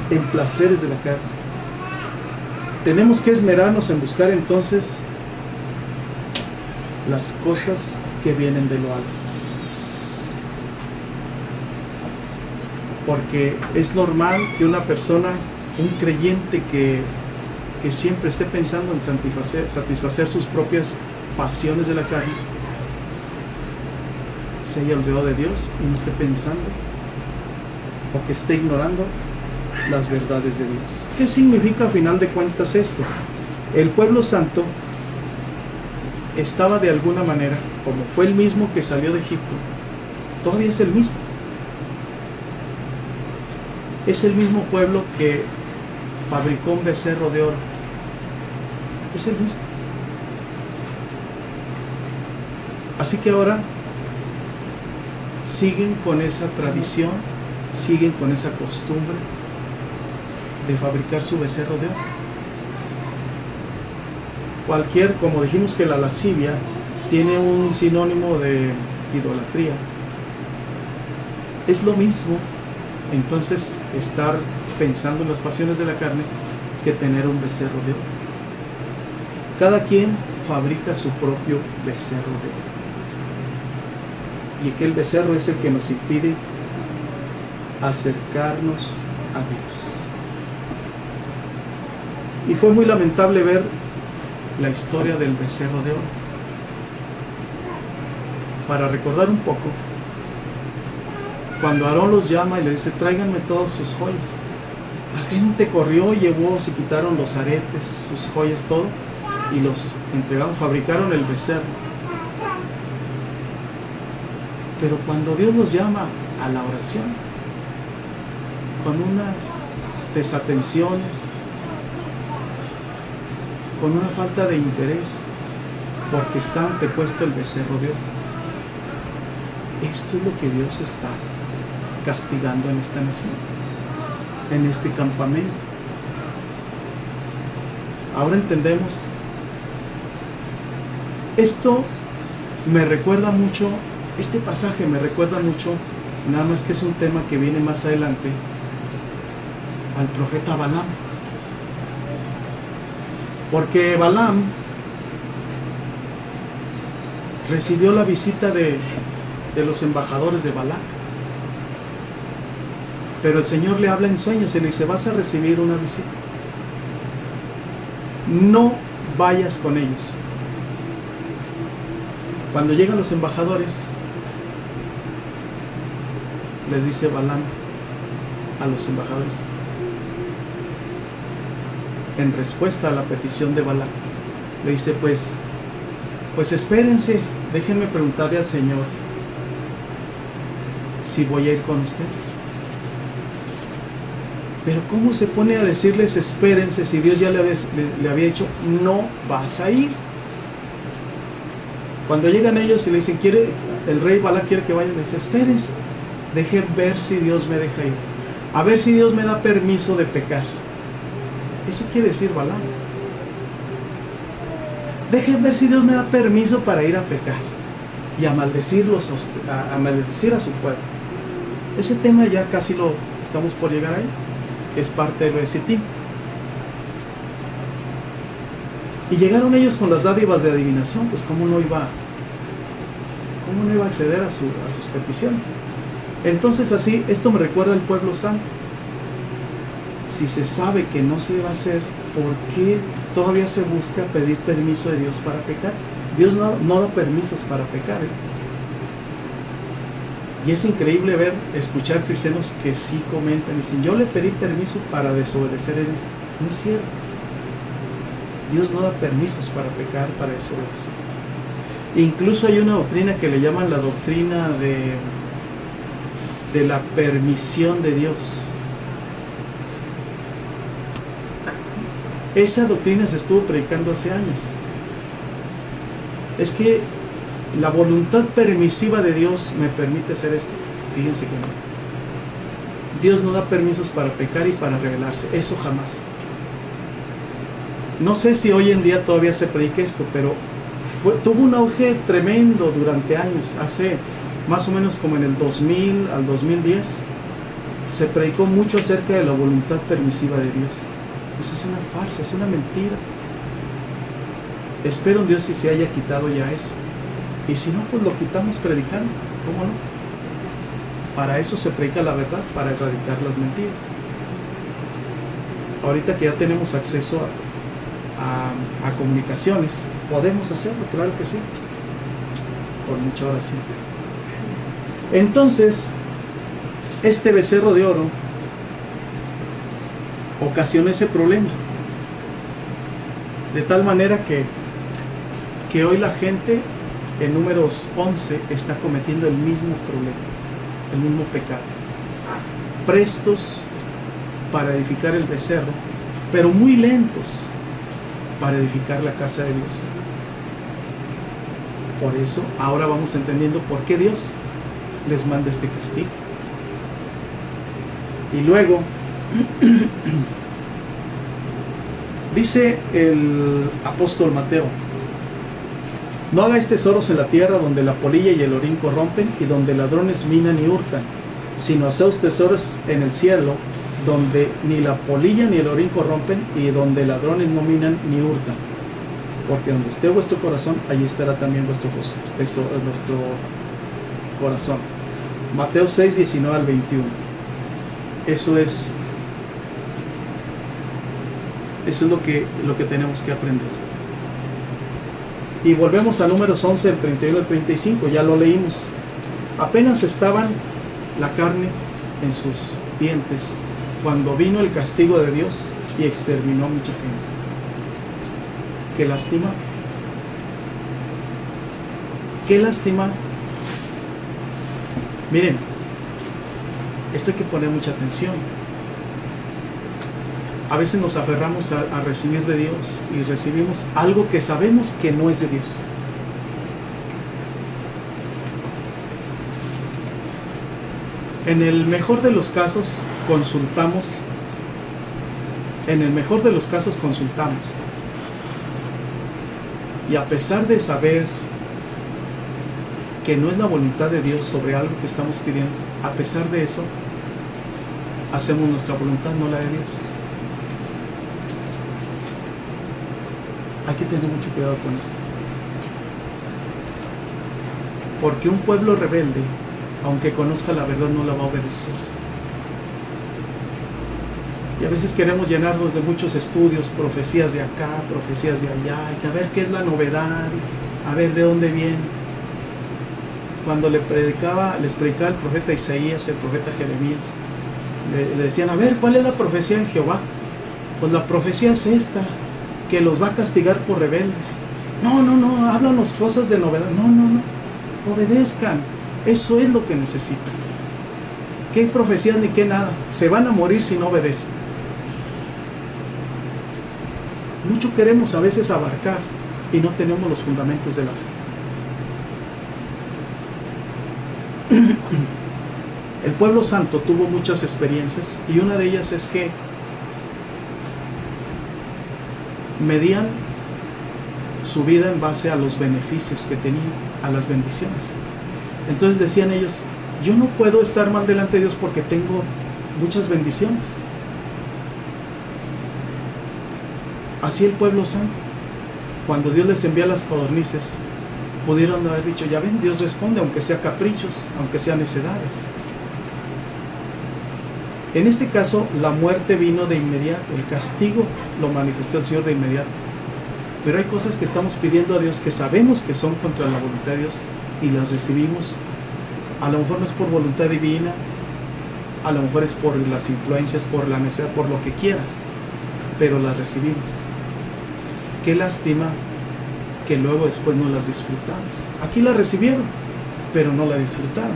A: en placeres de la carne. Tenemos que esmerarnos en buscar entonces las cosas que vienen de lo alto. Porque es normal que una persona, un creyente que siempre esté pensando en satisfacer sus propias pasiones de la carne, se haya olvidado de Dios y no esté pensando, o que esté ignorando las verdades de Dios. ¿Qué significa a final de cuentas esto? El pueblo santo estaba de alguna manera, como fue el mismo que salió de Egipto, todavía es el mismo. Es el mismo pueblo que fabricó un becerro de oro. Es el mismo. Así que ahora siguen con esa tradición, siguen con esa costumbre de fabricar su becerro de oro. Como dijimos que la lascivia tiene un sinónimo de idolatría, es lo mismo entonces estar pensando en las pasiones de la carne que tener un becerro de oro. Cada quien fabrica su propio becerro de oro, y aquel becerro es el que nos impide acercarnos a Dios. Y fue muy lamentable ver la historia del becerro de oro. Para recordar un poco, cuando Aarón los llama y le dice: tráiganme todas sus joyas, la gente corrió, llevó, se quitaron los aretes, sus joyas, todo, y los entregaron, fabricaron el becerro. Pero cuando Dios los llama a la oración, con unas desatenciones, con una falta de interés, porque está antepuesto el becerro de oro. Esto es lo que Dios está castigando en esta nación, en este campamento. Ahora entendemos. Esto me recuerda mucho, este pasaje me recuerda mucho, nada más que es un tema que viene más adelante, al profeta Balaam. Porque Balaam recibió la visita de los embajadores de Balac. Pero el Señor le habla en sueños y le dice: vas a recibir una visita. No vayas con ellos. Cuando llegan los embajadores, les dice Balaam a los embajadores, en respuesta a la petición de Balaam, le dice: pues espérense, déjenme preguntarle al Señor si voy a ir con ustedes. Pero ¿cómo se pone a decirles espérense si Dios ya le había dicho no vas a ir? Cuando llegan ellos y le dicen: el rey Balac quiere que vayan, le dice: espérense, dejen ver si Dios me deja ir, a ver si Dios me da permiso de pecar. Eso quiere decir Balaam. Dejen ver si Dios me da permiso para ir a pecar y a maldecir a su pueblo. Ese tema ya casi lo estamos por llegar ahí, que es parte del Esitim. Y llegaron ellos con las dádivas de adivinación, pues cómo no iba a acceder a sus peticiones. Entonces así, esto me recuerda al pueblo santo. Si se sabe que no se va a hacer, ¿por qué todavía se busca pedir permiso de Dios para pecar? Dios no da permisos para pecar, ¿eh? Y es increíble escuchar cristianos que sí comentan y dicen: yo le pedí permiso para desobedecer en eso. No es cierto. Dios no da permisos para pecar, para desobedecer. Incluso hay una doctrina que le llaman la doctrina de la permisión de Dios. Esa doctrina se estuvo predicando hace años. Es que la voluntad permisiva de Dios me permite hacer esto. Fíjense que no. Dios no da permisos para pecar y para rebelarse. Eso jamás. No sé si hoy en día todavía se predica esto, pero tuvo un auge tremendo durante años. Hace más o menos como en el 2000 al 2010 se predicó mucho acerca de la voluntad permisiva de Dios. Eso es una farsa, es una mentira. Espero en Dios si se haya quitado ya eso. Y si no, pues lo quitamos predicando. ¿Cómo no? Para eso se predica la verdad, para erradicar las mentiras. Ahorita que ya tenemos acceso a comunicaciones, podemos hacerlo, claro que sí, con mucha oración. Entonces, este becerro de oro ocasionó ese problema, de tal manera que hoy la gente en Números 11 está cometiendo el mismo problema, el mismo pecado, prestos para edificar el becerro, pero muy lentos para edificar la casa de Dios. Por eso ahora vamos entendiendo por qué Dios les manda este castigo. Y luego dice el apóstol Mateo: no hagáis tesoros en la tierra donde la polilla y el orín corrompen y donde ladrones minan y hurtan, sino haceos tesoros en el cielo, donde ni la polilla ni el orín corrompen y donde ladrones no minan ni hurtan, porque donde esté vuestro corazón, allí estará también vuestro corazón. Mateo 6, 19 al 21. Eso es lo que tenemos que aprender. Y volvemos a Números 11, del 31 al 35, ya lo leímos. Apenas estaban la carne en sus dientes cuando vino el castigo de Dios y exterminó a mucha gente. Qué lástima. Qué lástima. Miren, esto hay que poner mucha atención. A veces nos aferramos a recibir de Dios y recibimos algo que sabemos que no es de Dios. En el mejor de los casos consultamos. Y a pesar de saber que no es la voluntad de Dios sobre algo que estamos pidiendo, a pesar de eso, hacemos nuestra voluntad, no la de Dios. Hay que tener mucho cuidado con esto. Porque un pueblo rebelde, aunque conozca la verdad, no la va a obedecer. Y a veces queremos llenarnos de muchos estudios, profecías de acá, profecías de allá, y a ver qué es la novedad, y a ver de dónde viene. Cuando les predicaba el profeta Isaías, el profeta Jeremías, le decían, a ver, ¿cuál es la profecía de Jehová? Pues la profecía es esta, que los va a castigar por rebeldes. No, háblanos cosas de novedad. No, obedezcan. Eso es lo que necesitan. ¿Qué profecías ni qué nada? Se van a morir si no obedecen. Mucho queremos a veces abarcar y no tenemos los fundamentos de la fe. El pueblo santo tuvo muchas experiencias y una de ellas es que medían su vida en base a los beneficios que tenían, a las bendiciones. Entonces decían ellos, yo no puedo estar mal delante de Dios porque tengo muchas bendiciones. Así el pueblo santo, cuando Dios les envía las codornices, pudieron haber dicho, ya ven, Dios responde, aunque sea caprichos, aunque sean necedades. En este caso, la muerte vino de inmediato, el castigo lo manifestó el Señor de inmediato. Pero hay cosas que estamos pidiendo a Dios que sabemos que son contra la voluntad de Dios y las recibimos. A lo mejor no es por voluntad divina, a lo mejor es por las influencias, por la necesidad, por lo que quiera, pero las recibimos. Qué lástima que luego después no las disfrutamos. Aquí la recibieron, pero no la disfrutaron.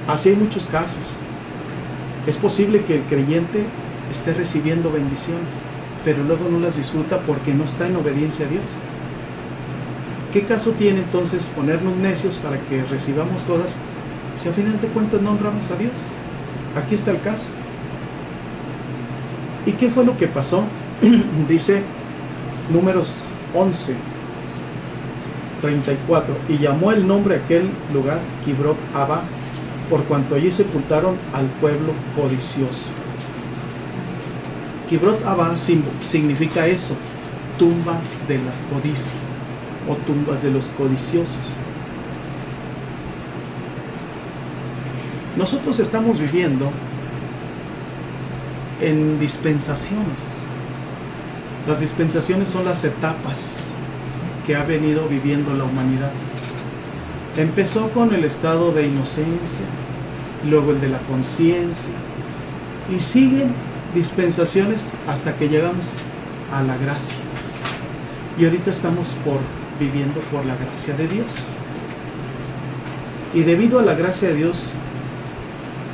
A: Así hay muchos casos. Es posible que el creyente esté recibiendo bendiciones, pero luego no las disfruta porque no está en obediencia a Dios. ¿Qué caso tiene entonces ponernos necios para que recibamos cosas si al final de cuentas no honramos a Dios? Aquí está el caso. ¿Y qué fue lo que pasó? Dice Números 11, 34, y llamó el nombre a aquel lugar Kibrot Abba, por cuanto allí sepultaron al pueblo codicioso. Kibrot Abba significa eso, tumbas de la codicia o tumbas de los codiciosos. Nosotros estamos viviendo en dispensaciones. Las dispensaciones son las etapas que ha venido viviendo la humanidad. Empezó con el estado de inocencia, luego el de la conciencia, y siguen dispensaciones hasta que llegamos a la gracia. Y ahorita estamos viviendo por la gracia de Dios. Y debido a la gracia de Dios,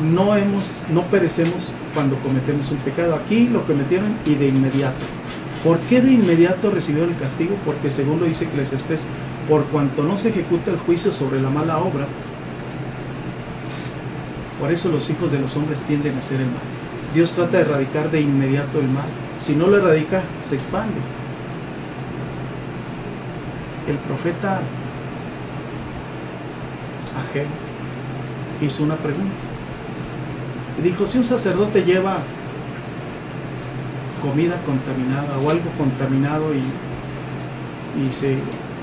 A: no perecemos cuando cometemos un pecado. Aquí lo cometieron y de inmediato. ¿Por qué de inmediato recibieron el castigo? Porque según lo dice Eclesiastés, por cuanto no se ejecuta el juicio sobre la mala obra, por eso los hijos de los hombres tienden a hacer el mal. Dios trata de erradicar de inmediato el mal. Si no lo erradica, se expande. El profeta Ageo hizo una pregunta y dijo, si un sacerdote lleva comida contaminada o algo contaminado y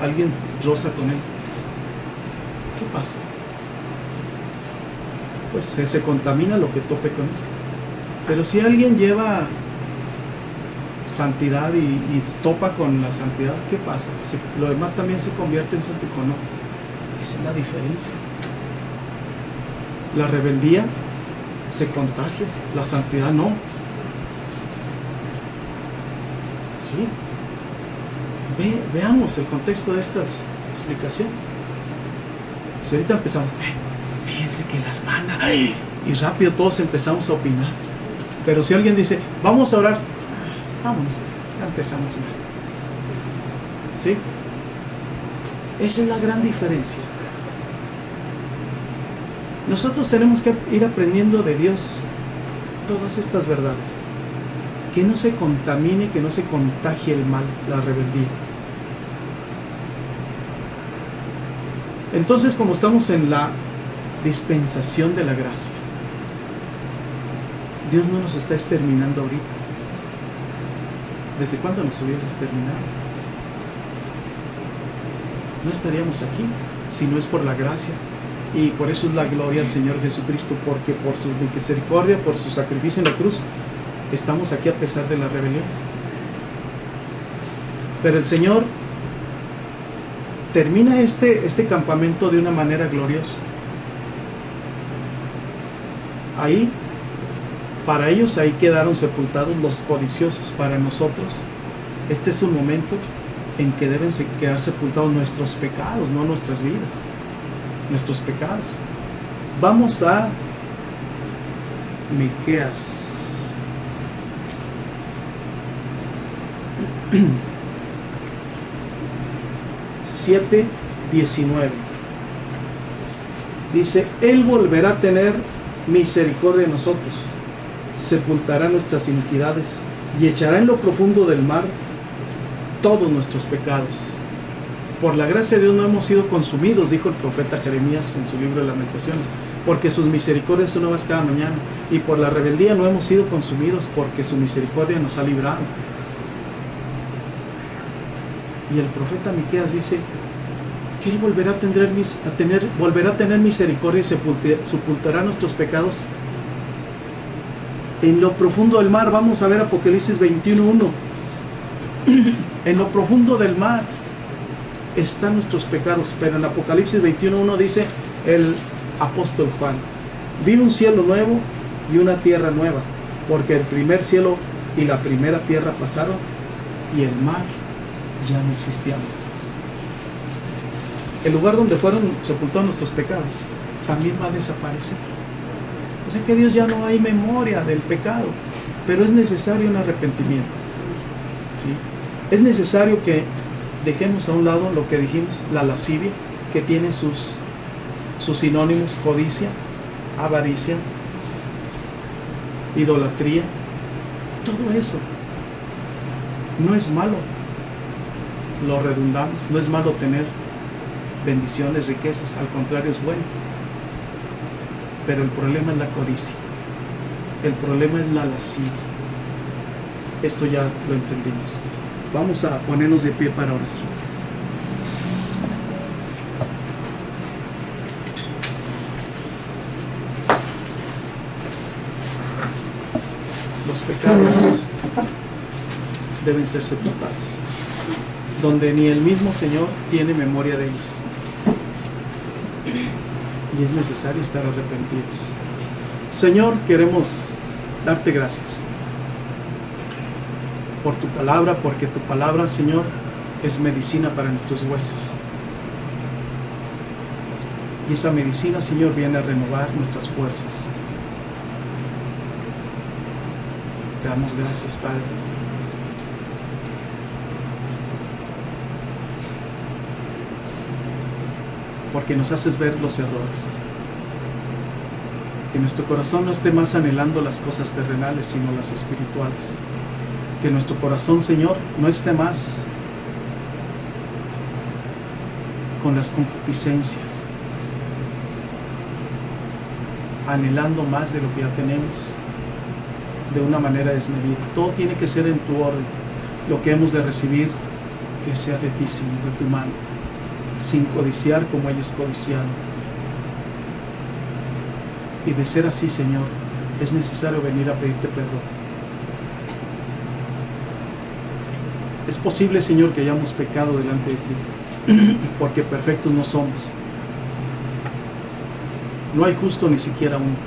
A: alguien roza con él, ¿qué pasa? Pues se contamina lo que tope con eso. Pero si alguien lleva santidad y topa con la santidad, ¿qué pasa? Lo demás también se convierte en santo o no. Esa es la diferencia. La rebeldía se contagia, la santidad no. Sí. Veamos el contexto de estas explicaciones. Si ahorita empezamos, fíjense que la hermana, y rápido todos empezamos a opinar. Pero si alguien dice, vamos a orar, vámonos, ya empezamos mal. ¿Sí? Esa es la gran diferencia. Nosotros tenemos que ir aprendiendo de Dios todas estas verdades. Que no se contamine, que no se contagie el mal, la rebeldía. Entonces, como estamos en la dispensación de la gracia, Dios no nos está exterminando ahorita. ¿Desde cuándo nos hubiera exterminado? No estaríamos aquí si no es por la gracia Y por eso es la gloria al Señor Jesucristo, porque por su misericordia, por su sacrificio en la cruz, estamos aquí a pesar de la rebelión. Pero el Señor termina este campamento de una manera gloriosa. Ahí, para ellos, ahí quedaron sepultados los codiciosos. Para nosotros, este es un momento en que deben quedar sepultados nuestros pecados, no nuestras vidas, nuestros pecados. Vamos a Miqueas 7:19. Dice: Él volverá a tener misericordia de nosotros, sepultará nuestras iniquidades y echará en lo profundo del mar todos nuestros pecados. Por la gracia de Dios no hemos sido consumidos, dijo el profeta Jeremías en su libro de Lamentaciones, porque sus misericordias son nuevas cada mañana. Y por la rebeldía no hemos sido consumidos, porque su misericordia nos ha librado. Y el profeta Miqueas dice que Él volverá a tener misericordia y sepultará nuestros pecados en lo profundo del mar. Vamos a ver Apocalipsis 21:1. En lo profundo del mar están nuestros pecados. Pero en Apocalipsis 21:1 dice el apóstol Juan: vi un cielo nuevo y una tierra nueva, porque el primer cielo y la primera tierra pasaron y el mar ya no existía más. El lugar donde fueron sepultados nuestros pecados también va a desaparecer. O sea que Dios ya no hay memoria del pecado, pero es necesario un arrepentimiento, ¿sí? Es necesario que dejemos a un lado lo que dijimos, la lascivia, que tiene sus sinónimos: codicia, avaricia, idolatría. Todo eso no es malo, lo redundamos, no es malo tener bendiciones, riquezas, al contrario, es bueno. Pero el problema es la codicia, el problema es la lascivia. Esto ya lo entendimos. Vamos a ponernos de pie para orar. Los pecados deben ser sepultados, donde ni el mismo Señor tiene memoria de ellos. Y es necesario estar arrepentidos. Señor, queremos darte gracias por tu palabra, porque tu palabra, Señor, es medicina para nuestros huesos. Y esa medicina, Señor, viene a renovar nuestras fuerzas. Te damos gracias, Padre. Porque nos haces ver los errores. Que nuestro corazón no esté más anhelando las cosas terrenales, sino las espirituales. Que nuestro corazón, Señor, no esté más con las concupiscencias, anhelando más de lo que ya tenemos, de una manera desmedida. Todo tiene que ser en tu orden. Lo que hemos de recibir, que sea de ti, Señor, de tu mano, sin codiciar como ellos codiciaron. Y de ser así, Señor, es necesario venir a pedirte perdón. Es posible, Señor, que hayamos pecado delante de ti, porque perfectos no somos. No hay justo ni siquiera uno.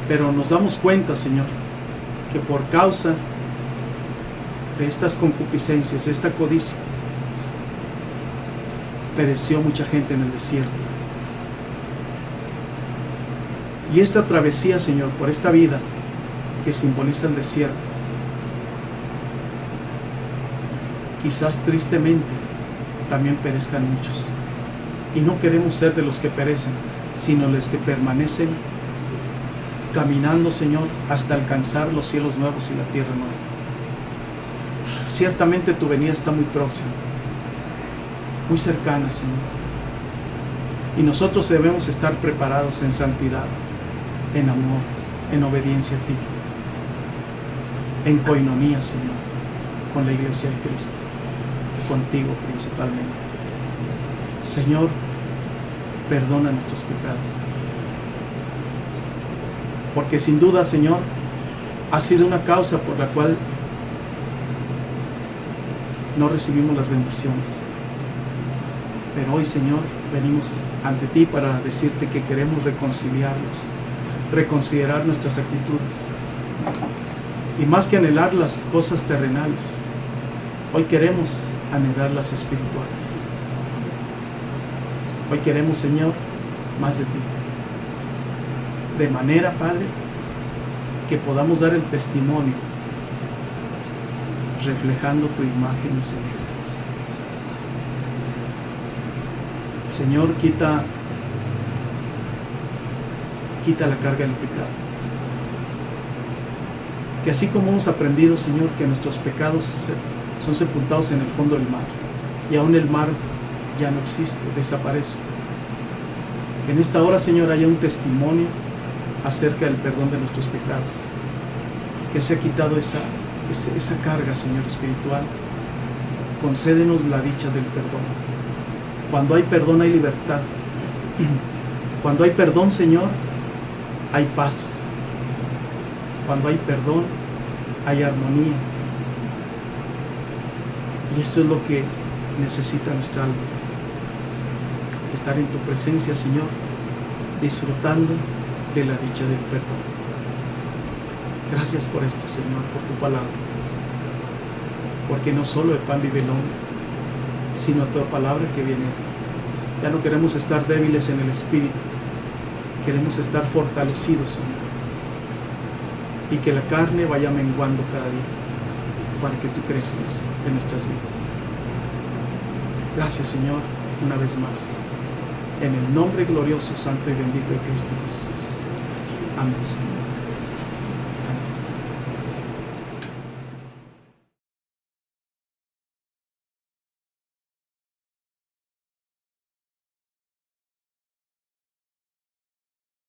A: Pero nos damos cuenta, Señor, que por causa de estas concupiscencias, esta codicia, pereció mucha gente en el desierto. Y esta travesía, Señor, por esta vida que simboliza el desierto, quizás tristemente también perezcan muchos. Y no queremos ser de los que perecen, sino los que permanecen caminando, Señor, hasta alcanzar los cielos nuevos y la tierra nueva. Ciertamente tu venida está muy próxima, muy cercana, Señor. Y nosotros debemos estar preparados en santidad, en amor, en obediencia a ti, en coinonía, Señor, con la iglesia de Cristo, contigo principalmente. Señor, perdona nuestros pecados. Porque sin duda, Señor, ha sido una causa por la cual no recibimos las bendiciones. Pero hoy, Señor, venimos ante ti para decirte que queremos reconciliarnos, reconsiderar nuestras actitudes. Y más que anhelar las cosas terrenales, hoy queremos anhelar las espirituales. Hoy queremos, Señor, más de ti. De manera, Padre, que podamos dar el testimonio reflejando tu imagen y semejanza. Señor, quita la carga del pecado. Que así como hemos aprendido, Señor, que nuestros pecados son sepultados en el fondo del mar, y aún el mar ya no existe, desaparece. Que en esta hora, Señor, haya un testimonio acerca del perdón de nuestros pecados. Que se ha quitado esa carga, Señor, espiritual. Concédenos la dicha del perdón. Cuando hay perdón hay libertad. Cuando hay perdón, Señor, hay paz. Cuando hay perdón hay armonía. Y esto es lo que necesita nuestra alma. Estar en tu presencia, Señor, disfrutando de la dicha del perdón. Gracias por esto, Señor, por tu palabra. Porque no solo de pan vive el hombre, sino toda palabra que viene de ti. Ya no queremos estar débiles en el espíritu, queremos estar fortalecidos, Señor. Y que la carne vaya menguando cada día, para que tú crezcas en nuestras vidas. Gracias, Señor, una vez más. En el nombre glorioso, santo y bendito de Cristo Jesús. Amén, Señor.